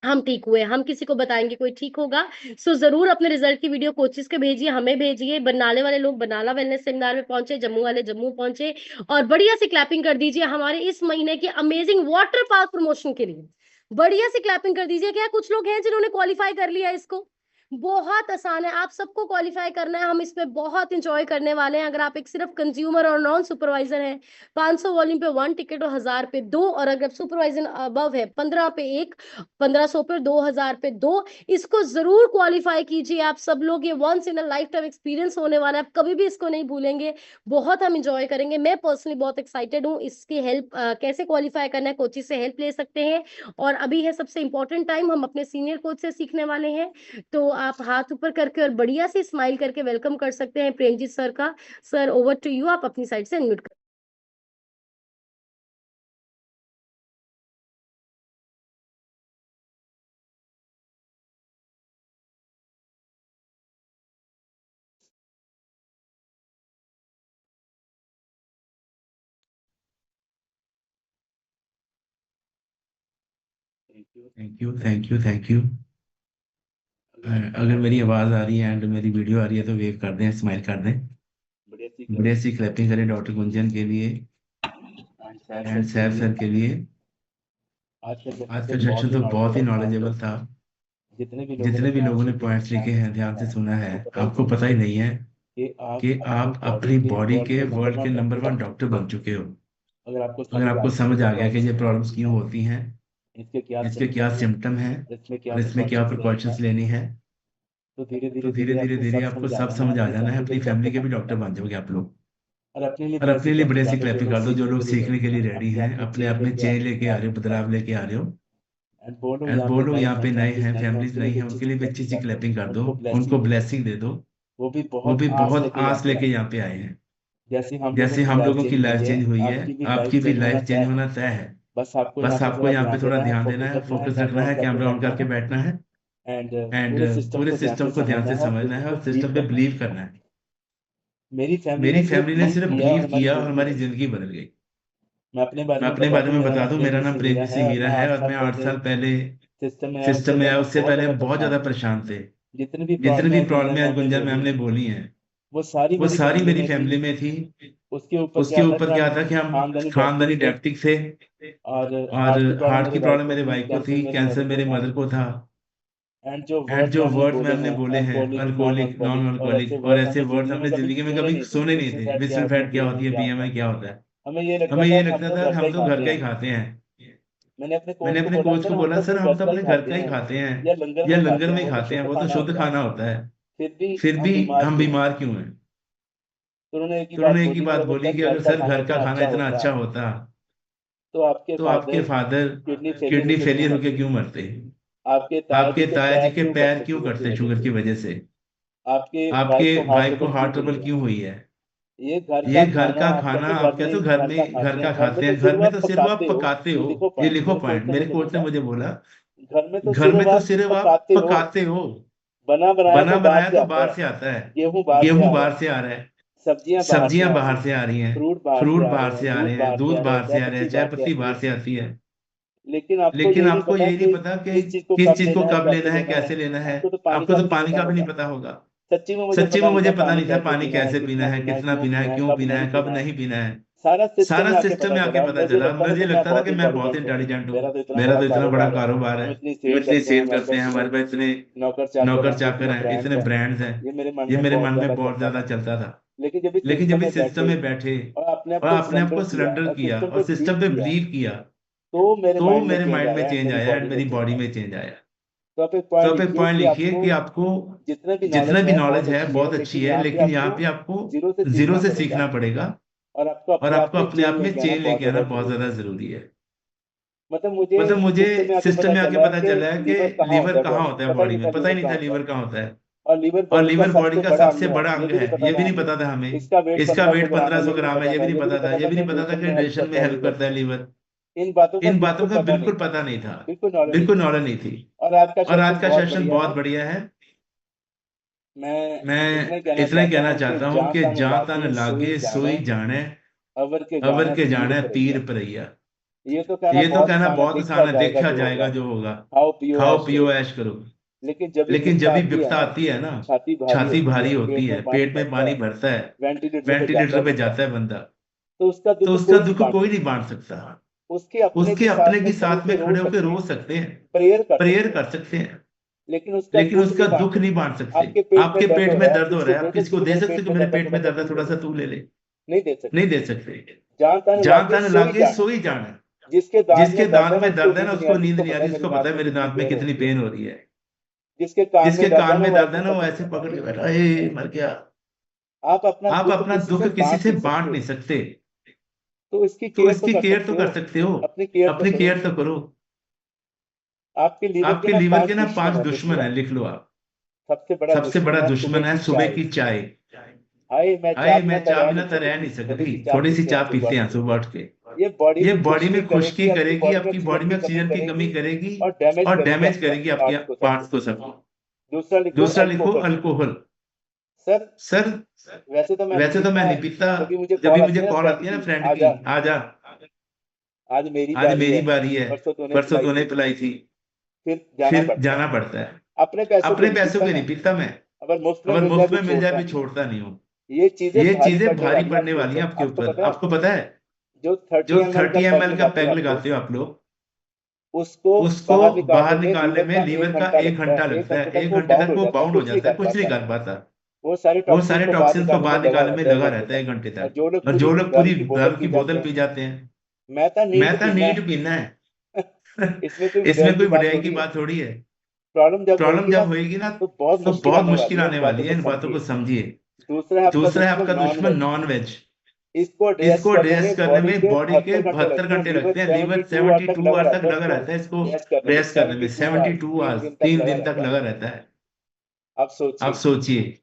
हम ठीक हुए। हम किसी को बताएंगे, कोई ठीक होगा। सो जरूर अपने रिजल्ट की वीडियो कोचिस के भेजिए, हमें भेजिए। बरनाले वाले लोग बरनाला वेलनेस सेमिनार में पहुंचे, जम्मू वाले जम्मू पहुंचे। और बढ़िया से क्लैपिंग कर दीजिए हमारे इस महीने के अमेजिंग वाटर पार्क प्रमोशन के लिए। बढ़िया से क्लैपिंग कर दीजिए। क्या कुछ लोग हैं जिन्होंने क्वालिफाई कर लिया इसको? बहुत आसान है, आप सबको क्वालिफाई करना है। हम इसमें बहुत इंजॉय करने वाले हैं। अगर आप एक सिर्फ कंज्यूमर और नॉन सुपरवाइजर हैं, 500 वॉल्यूम पे 1 टिकट और 1000 पे 2, और अगर सुपरवाइजर अबव है 15 पे 1, 1500 पे 2000 पे 2। इसको जरूर क्वालिफाई कीजिए आप सब लोग। ये once in a lifetime experience होने वाला है, आप कभी भी इसको नहीं भूलेंगे। बहुत हम इंजॉय करेंगे। मैं पर्सनली बहुत एक्साइटेड हूँ। इसकी हेल्प कैसे क्वालिफाई करना है, कोचिंग से हेल्प ले सकते हैं। और अभी है सबसे इंपॉर्टेंट टाइम, हम अपने सीनियर कोच से सीखने वाले हैं। तो आप हाथ ऊपर करके और बढ़िया से स्माइल करके वेलकम कर सकते हैं प्रेमजीत सर का। सर ओवर टू यू, आप अपनी साइड से अनम्यूट कर। Thank you. अगर मेरी आवाज आ रही है एंड मेरी वीडियो आ रही है तो वेव कर दें, स्माइल कर दें। बढ़िया सी क्लैपिंग करें डॉक्टर गुंजन के लिए एंड सैफ सर के लिए। आज का सेशन तो बहुत ही नॉलेजेबल था। जितने भी लोगों ने पॉइंट्स लिखे हैं ध्यान से सुना है, आपको पता ही नहीं है कि आप अपनी बॉडी के वर्ल्ड के नंबर 1 डॉक्टर बन चुके हो। अगर आपको समझ आ गया कि ये प्रॉब्लम्स क्यों होती हैं, इसके क्या सिम्टम हैं और इसमें क्या प्रिकॉशंस लेनी है, तो धीरे धीरे आपको सब समझ आ जाना है। अपनी फैमिली के भी डॉक्टर बन जाओगे आप लोग। और अपने लिए बड़े सी क्लैपिंग कर दो जो लोग सीखने के लिए रेडी हैं, अपने आप में चेंज लेके आ रहे हो, बदलाव लेके आ रहे हो। एंड वो लोग यहाँ पे नए हैं, फैमिलीज नई हैं, उनके लिए भी अच्छी सी क्लैपिंग कर दो, उनको ब्लेसिंग दे दो। वो भी बहुत आस लेके यहाँ पे आए हैं। जैसे हम लोगों की लाइफ चेंज हुई है, आपकी भी लाइफ चेंज होना तय है। बस आपको यहाँ पे थोड़ा ध्यान देना है, फोकस रखना है, कैमरा ऑन करके बैठना है एंड पूरे सिस्टम को ध्यान से समझना है और सिस्टम पे बिलीव करना है। मेरी फैमिली ने सिर्फ बिलीव किया और हमारी जिंदगी बदल गई। मैं अपने बारे में बता दूं, मेरा नाम प्रेम सिंह हीरा है और मैं 8 साल पहले सिस्टम में आया। उससे पहले हम बहुत ज्यादा परेशान थे। जितनी भी प्रॉब्लम आज गुंजन मैम ने बोली हैं वो सारी मेरी फैमिली में थी। उसके ऊपर क्या था कि हम खानदानी डायबिटिक थे और हार्ट की प्रॉब्लम मेरे भाई को थी, कैंसर मेरे मदर को था। एंड जो वर्ड्स में हमने बोले हैं, अल्कोहलिक, नॉन अल्कोहलिक, और ऐसे वर्ड्स हमने जिंदगी में कभी सुने नहीं थे। विस्टल फैट क्या होती है, बीएमआई क्या होता है, हमें ये लगता था हम तो घर का ही खाते हैं। मैंने अपने कोच को बोला, सर हम तो अपने घर का ही खाते हैं या लंगर में ही खाते हैं, वो तो शुद्ध खाना होता है, फिर भी हम बीमार क्यों हैं? तो उन्होंने एक ही बात बोली कि अगर सर घर का खाना इतना अच्छा होता तो आपके फादर किडनी फेलियर होके क्यों मरते, आपके ताया जी के पैर क्यों कटते शुगर की वजह से, आपके भाई को हार्ट ट्रबल क्यों हुई है। ये घर का खाना आप कहते हो घर का खाते हैं, घर में तो सिर्फ आप पकाते हो। ये लिखो पॉइंट, मेरे कोच ने मुझे बोला, घर में तो सिर्फ आप पकाते हो, बना बनाया तो बाहर से आता है। गेहूं बाहर से आ रहा है, सब्जियां बाहर से आ रही हैं, फ्रूट बाहर से आ रहे हैं, दूध बाहर से आ रहे हैं, चाय पत्ती बाहर से आती है। लेकिन आपको ये नहीं पता कि किस चीज को कब लेना है, कैसे लेना है। आपको तो पानी का भी नहीं पता होगा। सच्ची में मुझे पता नहीं था पानी कैसे पीना है, कितना पीना है, क्यों पीना है, कब नहीं पीना है। सारा सिस्टम में आके पता चला। मुझे लगता था कि मैं बहुत इंटेलिजेंट हूँ, मेरा तो इतना बड़ा कारोबार है, हम इतनी सेल करते हैं, हमारे पास इतने नौकर चाकर हैं, इतने ब्रांड्स हैं। ये मेरे मन में बहुत ज्यादा चलता था। लेकिन जब इस सिस्टम में बैठे और अपने आप को सरेंडर किया और सिस्टम पे बिलीव किया तो मेरे माइंड में चेंज आया एंड मेरी बॉडी में चेंज आया। तो आप एक पॉइंट लिखिए कि आपको जितना भी नॉलेज है बहुत अच्छी है, लेकिन यहाँ पे आपको जीरो से सीखना पड़ेगा और आपको अपने आप में चेंज लेके आना बहुत ज्यादा जरूरी है। मतलब मुझे सिस्टम में आके पता चला है कि लीवर कहाँ होता है बॉडी में, पता ही नहीं था लीवर कहाँ होता है। और लीवर बॉडी का सबसे बड़ा अंग है, ये भी नहीं पता था हमें। इसका वेट 1500 ग्राम है, ये भी नहीं पता था। ये भी नहीं पता था कि डाइजेशन में हेल्प करता है लीवर। इन बातों का बिल्कुल पता नहीं था, बिल्कुल नॉलेज नहीं थी। और आज का सेशन बहुत बढ़िया है। मैं इतना ही कहना चाहता हूँ कि जहाँ तन लागे सोई जाने, अवर के जाने पीर परैया। ये तो कहना बहुत आसान है, देखा जाएगा जो होगा। खाओ पियो ऐश करो। लेकिन जब भी विपदा आती है ना, छाती भारी होती है, पेट में पानी भरता है, वेंटिलेटर पे जाता है बंदा, तो उसका दुख कोई नहीं बांट सकता। उसके अपने के साथ में खड़े होकर रो सकते हैं, प्रेयर कर सकते हैं, लेकिन उसका दुख नहीं बांट सकते। आपके पेट में दर्द हो रहा है, आप किसी को दे सकते हो कि मेरे पेट में दर्द है, थोड़ा सा तू ले ले? नहीं दे सकते। जहाँ तन लागे सोई जाना। जिसके दांत में दर्द है ना, उसको नींद नहीं आ रही, उसको पता है मेरे दांत में कितनी पेन हो रही है। जिसके कान में दर्द है ना, वो ऐसे पकड़ के बैठा है, मर गया। आप अपना दुख किसी से बांट नहीं सकते, तो इसकी केयर तो कर सकते हो, अपनी केयर तो करो। आपके लीवर के ना 5 दुश्मन है, लिख लो आप। सबसे बड़ा दुश्मन है सुबह की चाय। मैं चाय बिना तो रह नहीं सकती, थोड़ी सी चाय पीते हैं सुबह उठ के। ये बॉडी में खुश्की करेगी, आपकी बॉडी में ऑक्सीजन की कमी करेगी और डैमेज करेगी आपके पार्ट्स को सब। दूसरा लिखो अल्कोहल। सर वैसे तो मैं नहीं पीता, जब भी मुझे कॉल आती है ना फ्रेंड की, आजा आज मेरी बारी है, परसों तूने पिलाई थी, फिर जाना पड़ता है। अपने पैसों अपने के पैसों पीता के मैं, नहीं पीता मैं, अगर मुफ्त में अगर मिल मुफ्त जाए में भी मिल जाए छोड़ता भी नहीं। छोड़ता नहीं हूँ। ये चीजें ये भारी चीजें पड़ने भारी वाली पड़ने हैं वाली हैं आपके आपको ऊपर। पता है? आपको पता है जो 30 जो ml 30 का ml का पैग आप लगाते हो लोग, आप लोग, उसको उसको बाहर निकालने में लीवर लीवर का का 1 घंटा लगता है। 1 घंटे तक वो बाउंड हो जाता है, कुछ नहीं कर पाता। वो सारे वो टॉक्सिन्स सारे को बाहर टॉक्सिन्स को निकालने में बाहर लगा निकालने में रहता है 1 लगा घंटे रहता है तक। 1 घंटे और तक। जो लोग और जो लोग पूरी दारू की बोतल जाते पी हैं, जाते हैं, मैं तो मैं तो पीना नीट पीना है। इसमें कोई इसमें कोई बढ़िया बढ़ियाई की बात थोड़ी है। प्रॉब्लम जब प्रॉब्लम जब ना होएगी ना तो बहुत तो मुश्किल बहुत आने वाली मुश्किल है, आने वाली है, इन बातों को समझिए। दूसरा है आपका दुश्मन नॉन वेज। इसको इसको ड्रेस करने में बॉडी के 72 घंटे लगते हैं। लीवर 72 आवर तक लगा रहता है इसको ड्रेस करने में। 72 आवर्स, 3 दिन तक लगा रहता है। अब आप सोचिए,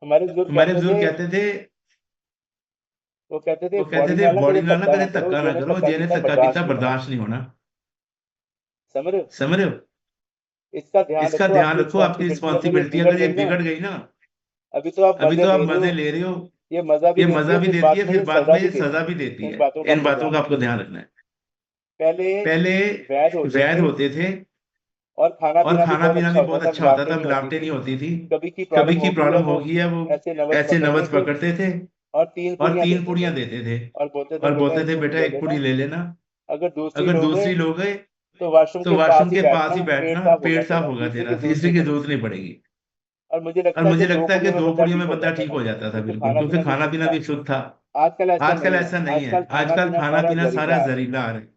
हमारे हमारे बुजुर्ग कहते थे वो कहते थे बॉडी ना धक्का करे, धक्का ना करो, जेने धक्का कितना बर्दाश्त बर्दाश्त नहीं होना। समझ रहे हो? समझ रहे हो? इसका ध्यान रखो, आपकी रिस्पॉन्सिबिलिटी अगर ये बिगड़ गई ना, अभी तो आप मजे ले रहे हो, ये मजा ये मजा भी देती है, फिर बाद में ये सजा भी देती इन है। बातों का इन बातों का आपको ध्यान रखना है। पहले पहले वैद होते थे और और खाना पीना भी बहुत अच्छा होता था, मिलावटें नहीं होती थी। कभी की प्रॉब्लम होगी है वो ऐसे नवज पकड़ते पकड़ते थे और और 3 पूड़ियां देते थे और और बोलते थे बेटा एक पूड़ी ले लेना। अगर अगर दूसरी लोग गए तो वाशरूम तो वाशरूम के पास ही बैठना, पेट साफ होगा तेरा, तीसरी की जरूरत नहीं पड़ेगी। और और मुझे लगता है कि 2 पूड़ियों में बंदा ठीक हो जाता था, बिल्कुल, क्योंकि खाना पीना भी शुद्ध था। आजकल ऐसा नहीं है। आजकल खाना पीना सारा जहरीला आ रहा है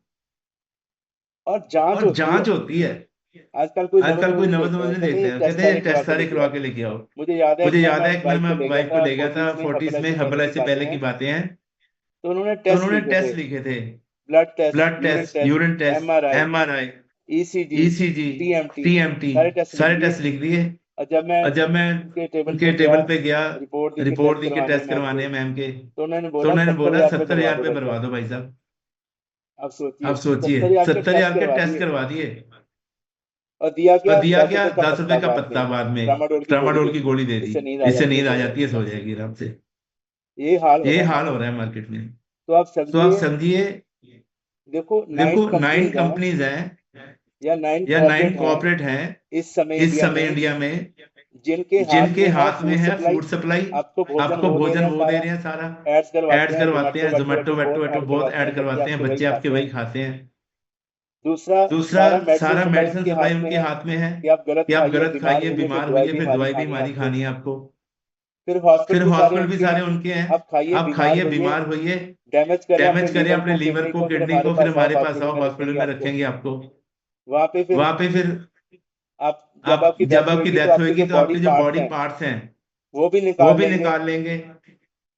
और और जांच होती है। आजकल आजकल कोई नवज नवज नहीं देखते हैं, कहते हैं टेस्ट सारे करवा के लेके आओ। मुझे याद है एक बार मैं वाइफ को ले गया था 40s में, हर्बल से पहले की बातें हैं। तो उन्होंने तो उन्होंने टेस्ट लिखे थे, blood test, urine test, MRI, ECG, TMT, सारे टेस्ट लिख दिए। और जब मैं उनके टेबल पे गया, रिपोर्ट दी के टेस्ट करवाने हैं मैम के, तो उन्होंने तो उन्होंने बोला 70,000 रुपये भरवा दो भाई साहब। अब सोचिए 70,000 के टेस्ट करवा दिए और दिया क्या 10 रुपए का पत्ता बाद में ट्रामाडोल की गोली दे दी, इससे नींद आ जाती है, सो जाएगी आराम से। ये हाल हो रहा है मार्केट में। तो आप समझिए, देखो 9 कंपनीज हैं या 9 कॉर्पोरेट हैं इस समय इंडिया में, जिनके हाथ में है फूड सप्लाई। आपको भोजन वो दे रहे हैं, सारा एड्स करवाते हैं, जोमेटो वेटो बहुत ऐड करवाते हैं, बच्चे आपके वही खाते हैं। दूसरा सारा मेडिसिन सप्लाई उनके हाथ में है कि आप गलत खाइए, बीमार होइए, फिर दवाई बीमारी खानी है आपको। फिर हॉस्पिटल भी सारे उनके हैं, आप खाइए, बीमार होइए, डैमेज करें अपने लीवर को, किडनी को, फिर हमारे पास आओ, हॉस्पिटल में रखेंगे आपको। वहां पे फिर जब आपकी डेथ होगी तो आपके जो बॉडी पार्ट्स हैं वो भी निकाल लेंगे,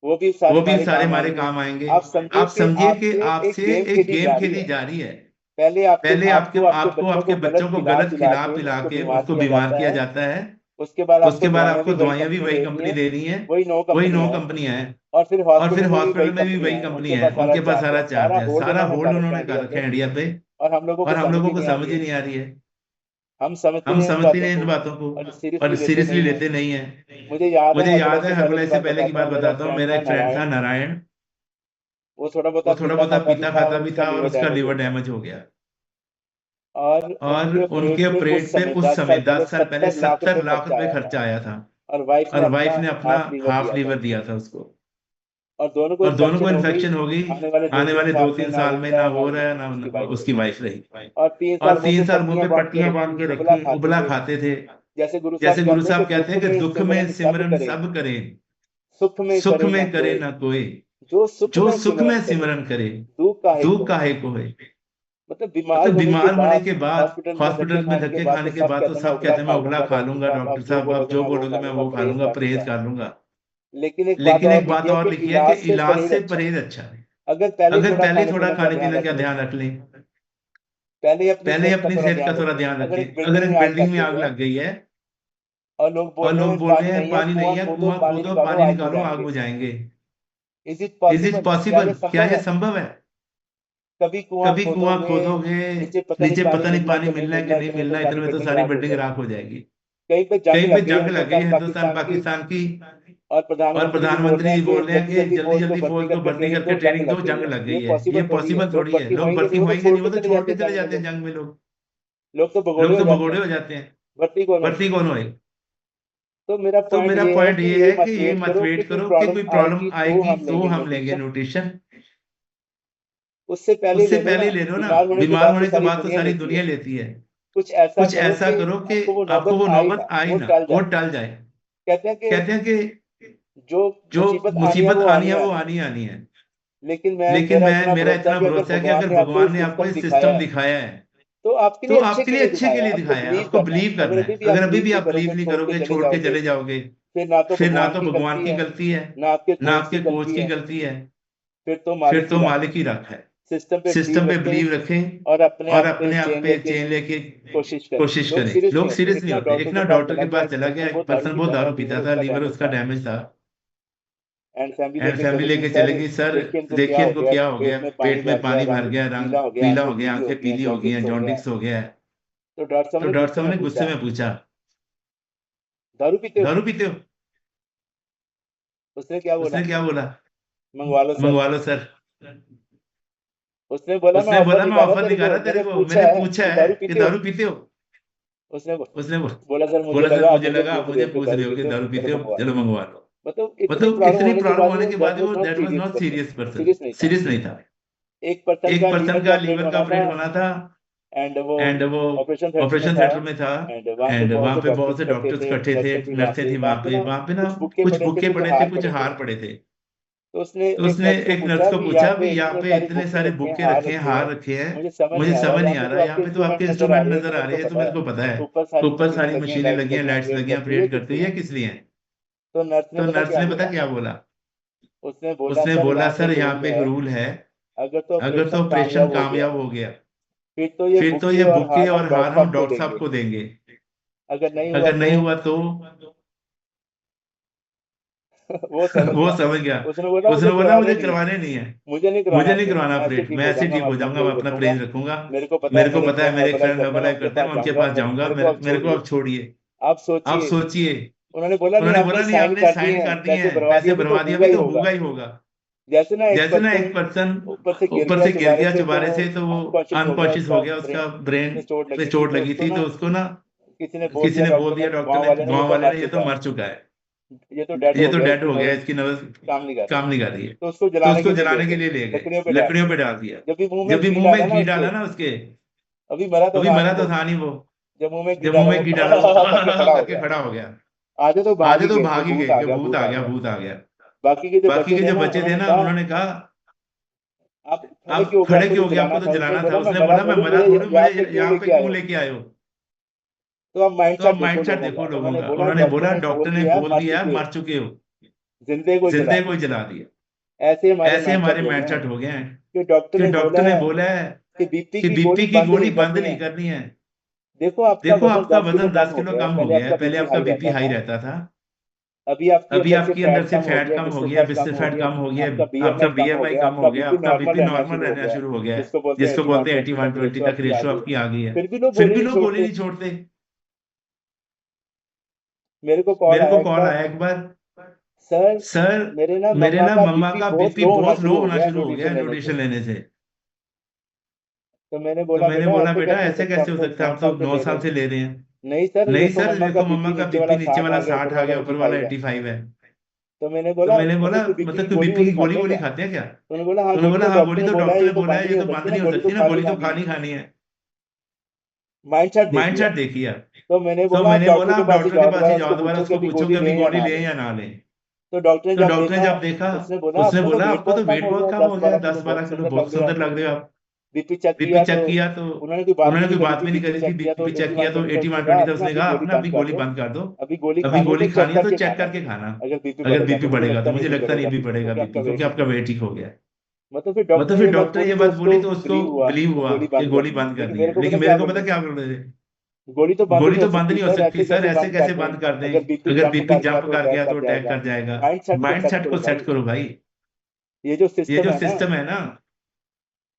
वो भी सारे हमारे काम आएंगे। आप समझिए कि आपसे एक गेम खेली जा रही है। पहले आपको आपके बच्चों को गलत पिला के उसको बीमार किया जाता है, उसके बाद आपको दवाइयां भी वही कंपनी दे रही है, वही 9 कंपनियां हैं, और फिर हॉस्पिटल में भी वही कंपनी है, उनके पास सारा चार्ज है, सारा होल्ड उन्होंने कर रखा है इंडिया पे, और हम लोगों को समझ ही नहीं आ रही है। हम समझते नहीं इन बातों को और सीरियसली लेते नहीं है। मुझे याद है हर्बल से पहले की बात बताता हूँ। मेरा एक फ्रेंड था नारायण, वो थोड़ा बहुत पीता खाता भी था और उसका लीवर डैमेज हो गया और उनके ऑपरेट पे उस समय 10 साल पहले 70 लाख रुपए खर्चा आया था और वाइफ ने अपना हाफ लीवर दिया था उसको। और दोनों को इन्फेक्शन हो गई। आने वाले 2-3 साल में ना हो रहा है ना उसकी वाइफ रही। और 3 साल मुंह पे पट्टियां बांध के रखी, उबला खाते थे। जैसे गुरु साहब कहते हैं कि दुख में सिमरन सब करें, सुख में करे ना कोई, जो सुख में सिमरन करे दुख काहे को है। मतलब बीमार होने के बाद हॉस्पिटल में धक्के खाने के बाद तो सब कहते हैं मैं उबला खा लूंगा, डॉक्टर साहब आप जो बोलोगे मैं वो खा लूंगा, परहेज कर लूंगा। लेकिन एक बात और लिखी है कि इलाज से परहेज अच्छा है। अगर पहले थोड़ा खाने पीने का ध्यान रख लें, पहले अपनी सेहत का थोड़ा ध्यान रखें। अगर एक बिल्डिंग में आग लग गई है और लोग बोल रहे हैं पानी नहीं है, कुआं खोदो, पानी निकालो, आग बुझाएंगे। Is it possible? क्या ये संभव है? कभी कुआं खोदोगे, नीचे पता नहीं पानी मिलना है कि नहीं मिलना है, इतने में तो सारी बिल्डिंग राख हो जाएगी। कहीं पे जंग लग गई हिंदुस्तान पाकिस्तान की और प्रधानमंत्री बोल रहे हैं कि जल्दी फौज को भर्ती करके ट्रेनिंग दो, जंग लग गई है। ये पॉसिबल थोड़ी है। लोग भर्ती होंगे नहीं, वो तो छोड़ के चले जाते हैं जंग में लोग। लोग तो लोग भगोड़े तो हो भगोड़े जाते हो हैं, जाते हैं, भर्ती कौन भर्ती कौन होए। तो मेरा तो मेरा पॉइंट पॉइंट ये है कि ये मत मत वेट वेट करो करो कि कि कोई कोई प्रॉब्लम आएगी आएगी तो तो हम हम लेंगे लेंगे न्यूट्रिशन, उससे पहले उससे ले लो पहले ना। ही ले लो ना। बीमार होने के बीमार बाद तो होने के सारी बाद तो दुनिया सारी लेती दुनिया है। लेती है। कुछ कुछ ऐसा करो कि आपको वो नौबत आई वो ना, टल वो जाए। टल जाए। कहते हैं कहते हैं कि जो जो आनी है मुसीबत वो आनी है वो आनी है। आनी आनी है। लेकिन लेकिन मेरा भरोसा इतना है कि भरोसा है कि भगवान अगर ने आपको ये भगवान ने आपको ये दिखाया सिस्टम है दिखाया है तो आपके तो लिए आपके लिए अच्छे के दिखाया लिए है, दिखाया है, बिलीव आपको करना है। बिलीव करना है। अगर अभी भी आप बिलीव नहीं करोगे, छोड़ के चले जाओगे, फिर ना तो फिर ना भगवान तो की भगवान की गलती है, गलती है, ना आपके ना कोच की आपके कोच गलती की है, गलती है, फिर तो फिर मालिक मालिक ही रख है। सिस्टम पे सिस्टम पे बिलीव बिलीव रखें रखें और अपने और आप पे अपने आप चेन पे लेके चेन लेके कोशिश कोशिश करें। करें। लोग सीरियस नहीं होते। एक ना डॉक्टर के पास चला गया, पर्सन एक बहुत दारू पर्सन बहुत पीता था, दारू पीता था, लीवर उसका डैमेज था, एंड फैमिली एंड लेके फैमिली चले गई, लेके चले गई, सर देखिए देखिए इनको क्या हो गया, पेट में पानी भर रंग गया, रंग पीला पीला हो गया, पीली आंखें पीली हो गई हैं, जॉन्डिस हो गया है। तो डॉक्टर साहब तो ने डॉक्टर गुस्से साहब में ने गुस्से पूछा, में पूछा, दारू पीते हो? दारू पीते हो? उसने क्या बोला? उसने क्या बोला? मंगवा लो सर। उसने बोला उसने बोला मैं ऑफर तेरे निकाला को, तेरे को, पूछा मैंने है पूछा कि है कि दारू पीते हो? उसने उसने बोला सर बोला सर मुझे लगा पूछ आप रहे मुझे हो कि पूछ रहे हो कि दारू पीते हो, चलो मंगवा लो। मतलब मतलब इतनी प्रॉब्लम होने के बाद वो that was not serious person, serious नहीं था। सीरियस नहीं था। एक पर्सन एक पर्सन का लीवर का ऑपरेट होना था एंड वो एंड वो ऑपरेशन थिएटर में था, एंड वहां पे बहुत से डॉक्टर्स इकट्ठे थे, नर्सें थी वहां पे ना कुछ बुक्के पड़े थे, कुछ हार पड़े थे। तो उसने तो उसने एक नर्स को पूछा भी यहाँ पे इतने सारे बुक्के रखे हैं, हार रखे हैं, मुझे समझ नहीं आ रहा, यहाँ पे तो आपके इंस्ट्रूमेंट नजर आ रहे हैं, तो मेरे को पता है ऊपर सारी मशीनें लगी हैं, लाइट्स लगी हैं, ऑपरेट करती है, किस लिए है? तो तो नर्स ने पता क्या बोला? उसने उसने बोला सर यहाँ पे एक रूल है, अगर तो ऑपरेशन कामयाब हो गया फिर तो ये बुक्के और हार हम डॉक्टर साहब को देंगे, अगर नहीं हुआ तो वो समझ गया। उसने बोला मुझे करवाने नहीं है, मुझे नहीं करवाना ऑपरेट, मैं ऐसे ठीक हो जाऊंगा, मैं अपना परहेज रखूंगा, मेरे को पता है मेरे एक फ्रेंड हर्बलाइफ करते हैं, मैं उनके पास जाऊंगा, मेरे को अब छोड़िए। आप सोचिए, उन्होंने बोला नहीं आपने साइन कर दिए हैं, पैसे भरवा दिए, अभी तो होगा ही होगा। जैसे ना एक पर्सन ऊपर से गिर गया चुबारे से, तो वो अनकॉन्शियस हो गया, उसका ब्रेन पे चोट लगी थी, तो उसको ना किसी ने बोल दिया, डॉक्टर ने, गाँव वाले ने, ये तो मर चुका है, ये तो डेड हो गया, इसकी नब्ज काम नहीं कर रही है। तो उसको जलाने के लिए ले गए, लकड़ियों पे डाल दिया। जब भी मुंह में घी डाला ना उसके, अभी मरा तो था नहीं वो, जब मुंह में घी डाला करके खड़ा हो गया। आधे तो भाग ही गए कि भूत आ गया। बाकी के जो बच्चे थे ना, उन्होंने कहा आप खड़े क्यों हो गया, आपको तो जलाना था। उसने बोला मैं मरा थोड़ी, मुझे यहाँ पे क्यों लेके आए हो? तो अब माइंड सेट देखो लोगों का। उन्होंने बोला डॉक्टर ने बोल दिया मर चुके हो, जिंदे को जला दिया। ऐसे हमारे माइंड सेट हो गए हैं कि कि डॉक्टर ने बोला है कि कि बीपी की गोली बंद नहीं करनी है। देखो आपका वजन 10 किलो कम हो गया है, पहले आपका बीपी हाई रहता था, अभी आपके अंदर से फैट कम हो गया, विस्फर फैट कम हो गया, आपका बीएमआई कम हो गया, आपका बीपी नॉर्मल रहना शुरू हो गया है, जिसको बोलते हैं 80-120 तक रेशियो आपकी आ गई है। फिर भी लोग गोली नहीं छोड़ते। मेरे को कॉल आया एक बार, सर मेरे ना मम्मा का बीपी बहुत लो होना शुरू हो गया न्यूट्रिशन लेने से। तो मैंने बोला बेटा ऐसे कैसे हो सकता है, हम तो 9 साल से ले रहे हैं। नहीं सर देखो मम्मा का बीपी नीचे वाला 60 आ गया, ऊपर वाला 85 है। तो मैंने बोला मतलब तू बीपी की गोली खाते हैं क्या? उन्होंने बोला हाँ गोली तो डॉक्टर ने बोला है, ये तो बंद नहीं हो सकती ना, गोली तो खानी है। माइंड सेट देखिए आप। तो मैंने बोला आप डॉक्टर के पास ही जाओ, दोबारा उसको पूछो कि अभी गोली ले या ना ले। तो डॉक्टर ने जब देखा, उसने बोला आपको तो वेट बहुत कम हो गया, 10-12 किलो, बहुत सुंदर लग रहे हो आप। बीपी चेक किया तो उन्होंने कोई बात भी नहीं करी थी। बीपी चेक किया तो 81-120 था। उसने कहा आपने अभी गोली बंद कर दो, अभी गोली खानी है तो चेक करके खाना, अगर बीपी बढ़ेगा तो मुझे लगता नहीं अभी बढ़ेगा बीपी, क्योंकि आपका वेट ठीक हो गया है। मतलब फिर डॉक्टर ये बात बोली तो उसको बिलीव हुआ कि गोली बंद कर दी है। लेकिन मेरे को पता क्या बोल रहे थे, गोली तो बंद नहीं हो सकती सर, ऐसे कैसे बंद कर दें? अगर बीपी जंप कर गया तो अटैक कर जाएगा। माइंड सेट को सेट करो भाई। ये जो सिस्टम है ना,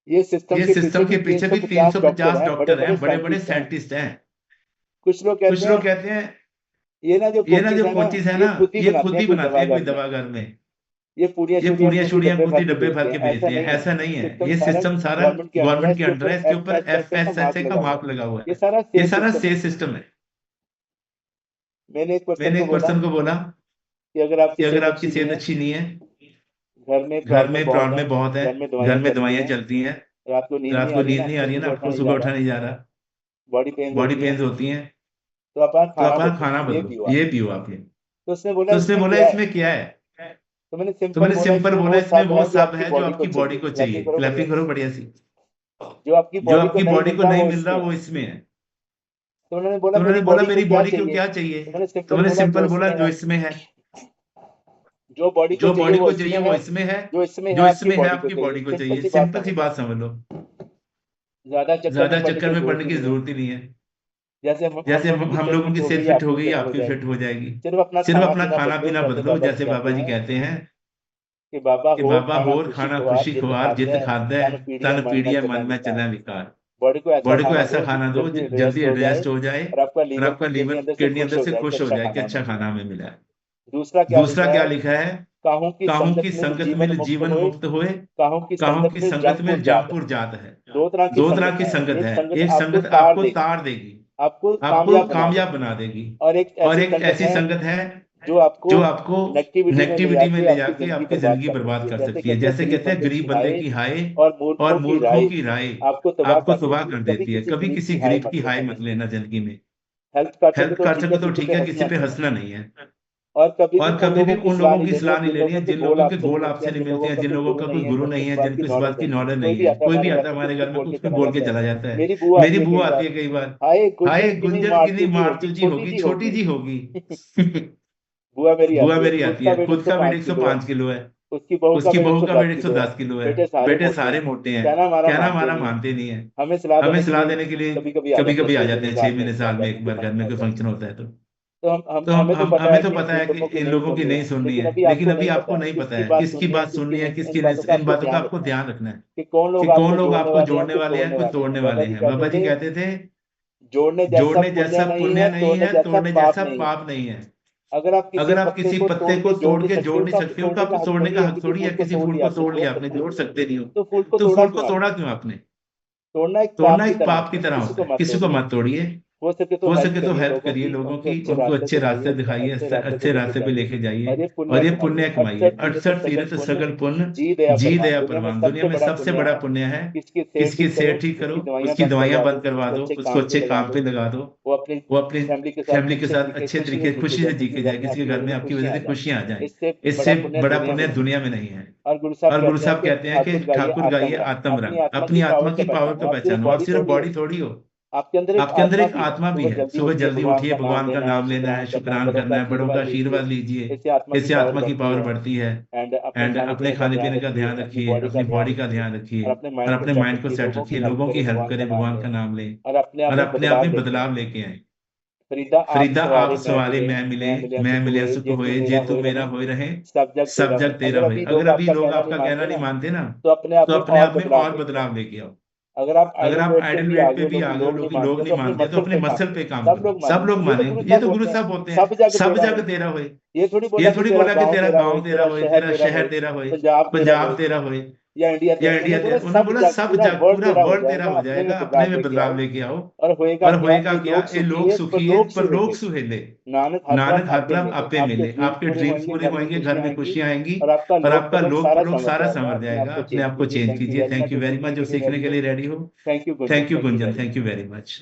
ये सिस्टम के पीछे भी 350 डॉक्टर हैं, बड़े साइंटिस्ट हैं। कुछ लोग कहते हैं ये ना जो कोचिज है ना, ये खुद ही बनाते हैं कोई दवा घर में। ये पूड़ियाँ पूड़ियाँ छुड़ियाँ कुर्ती डब्बे भर के भेजते हैं, ऐसा नहीं है। ये सिस्टम सारा गवर्नमेंट के अंडर है, इसके ऊपर FSSAI का मार्क लगा हुआ ये है। सारा ये सारा सेल सेल सिस्टम है। मैंने एक मैंने एक पर्सन को बोला कि अगर कि अगर आपकी आपकी सेहत अच्छी नहीं है, घर में घर में प्रॉब्लम बहुत है, घर में दवाइयाँ चलती चलती हैं, रात को नींद रात को नींद नहीं आ रही है ना, आपको सुबह उठा नहीं जा रहा, बॉडी बॉडी पेन पेन्स होती हैं, तो आप तो अपना खाना खाना बदलो, बदलो, ये पियो आप ये। तो उसने तो उसने बोला क्या है? इसमें क्या है? तो मैंने तो मैंने सिंपल बोला इसमें वो सब है जो आपकी बॉडी को चाहिए। क्लैपिंग क्लैपिंग करो बढ़िया सी। जो आपकी जो आपकी बॉडी को नहीं मिल रहा इसमें वो है। इसमें है। तो उन्होंने तो उन्होंने बोला मेरी बॉडी को चाहिए? क्या चाहिए? तो तो मैंने सिंपल बोला जो इसमें है, जो बॉडी जो बॉडी को चाहिए इसमें वो है, इसमें है, जो इसमें जो है इसमें है आपकी बॉडी को चाहिए। सिंपल सी बात समझ लो, ज्यादा ज्यादा चक्कर में पड़ने की जरूरत ही नहीं है। जैसे जैसे हम लोगों की सेहत फिट हो गई, आपकी फिट हो जाएगी। सिर्फ अपना खाना पीना बदलो, जैसे बाबा जी कहते हैं कि बाबा कि बाबा होर खाना खुशी खुआर जित खादा है तन पीड़िया मन में चला विकार। बॉडी को ऐसा खाना दो जल्दी एडजस्ट हो जाए और और आपका लीवर किडनी अंदर से खुश हो जाए कि अच्छा खाना हमें मिला है। दूसरा दूसरा क्या लिखा है? काहू काहू की संगत में जीवन मुक्त होए, काहू की संगत में जमपुर जात है। दो तरह की संगत है। एक संगत तार आपको देगी, तार देगी, आपको आपको कामयाब बना देगी, और एक ऐसी संगत है जो आपको नेगेटिविटी में ले जाके आपकी जिंदगी बर्बाद कर सकती है। जैसे कहते हैं गरीब बंदे की हाय और मूर्खों की राय आपको आपको तबाह कर देती है। कभी किसी गरीब की हाय मत लेना जिंदगी में। हेल्प हेल्प कर सको तो ठीक है, किसी पे हंसना नहीं है। और कभी भी उन लोगों की सलाह नहीं लेनी है जिन लोगों के गोल आपसे नहीं मिलते हैं, जिन लोगों का कोई गुरु नहीं है, जिनको इस बात की नॉलेज नहीं है। कोई भी आता है हमारे घर में कुछ भी बोल के चला जाता है। मेरी बुआ आती है कई बार, हाय गुंजन कितनी मारतू जी होगी, छोटी जी होगी। बुआ मेरी आती है, खुद का वेट 105 किलो है, उसकी उसकी बहू का वेट 110 किलो है। बेटे सारे मोटे हैं, कहना हमारा मानते नहीं है। हमें सलाह देने के लिए कभी कभी आ जाते हैं 6 महीने साल में एक बार घर में कोई फंक्शन होता है तो हमें तो पता है कि इन लोगों की नहीं सुननी है, लेकिन अभी आपको नहीं पता है किसकी बात सुननी है, किसकी नहीं। इन बातों का आपको ध्यान रखना है कि कौन लोग आपको जोड़ने वाले हैं, कुछ तोड़ने वाले हैं। बाबा जी कहते थे जोड़ने जैसा पुण्य नहीं है, तोड़ने जैसा पाप नहीं है। अगर आप किसी पत्ते को तोड़ के जोड़ नहीं सकते हो तो आपको तोड़ने का हक थोड़ी है। किसी फूल को तोड़ लिया आपने, जोड़ सकते नहीं हो, तो फूल तो फूल को तोड़ा क्यों आपने? तोड़ना एक पाप की तरह होता है, किसी को मत तोड़िए। हो सके तो हेल्प करिए लोगों की, उनको अच्छे रास्ते दिखाइए, अच्छे रास्ते पे लेके जाइए और ये पुण्य कमाइए। 68 तीर्थ सगल पुण्य जी दया परवान। दुनिया में सबसे बड़ा पुण्य है किसकी सेहत ठीक करो, उसकी दवाइयां बंद करवा दो, उसको अच्छे काम पे लगा दो, वो अपनी फैमिली के साथ अच्छे तरीके खुशी से जी के जाए, किसी के घर में आपकी वजह से खुशियां आ जाए। इससे बड़ा पुण्य दुनिया में नहीं है। और गुरु साहब कहते हैं कि ठाकुर गाइए आत्म रंग, अपनी आत्मा की पावर को पहचानो। आप सिर्फ बॉडी थोड़ी हो, आपके अंदर एक आत्मा भी है। सुबह जल्दी उठिए, भगवान का नाम लेना है, शुक्रान करना है, बड़ों का आशीर्वाद लीजिए, इससे आत्मा की पावर बढ़ती है। एंड अपने खाने पीने का ध्यान रखिए, अपनी बॉडी का ध्यान रखिए और अपने माइंड को सेट रखिए। लोगों की हेल्प करें, भगवान का नाम लें और अपने और अपने आप में बदलाव लेके आए। फरीदा आप सवाले मैं मिले सुख होए, जे तू मेरा होए रहे सब जग तेरा होए। अगर अभी लोग आपका कहना नहीं मानते ना, तो अपने आप में और बदलाव लेके आओ। अगर आप आइडल वेट पे भी आ गए, लोग नहीं मानते, तो अपने मसल पे काम करो। सब लोग माने। ये तो गुरु साहब बोलते हैं सब जग तेरा होए। ये थोड़ी बोला कि तेरा गांव तेरा होए, तेरा शहर तेरा होए, पंजाब तेरा होए या इंडिया तेरा। उन्होंने बोला सब जग पूरा वर्ल्ड तेरा हो जाएगा। अपने में बदलाव लेके आओ और होएगा क्या? ये लोग सुखी है पर लोग सुहेले। नानक हर तरफ आपे मिले। आपके ड्रीम्स पूरे होंगे, घर में खुशियां आएंगी और आपका लोग सारा संवर जाएगा। अपने आप को चेंज कीजिए। Thank you very much. जो सीखने के लिए रेडी हो, thank you Gunjan, thank you very much.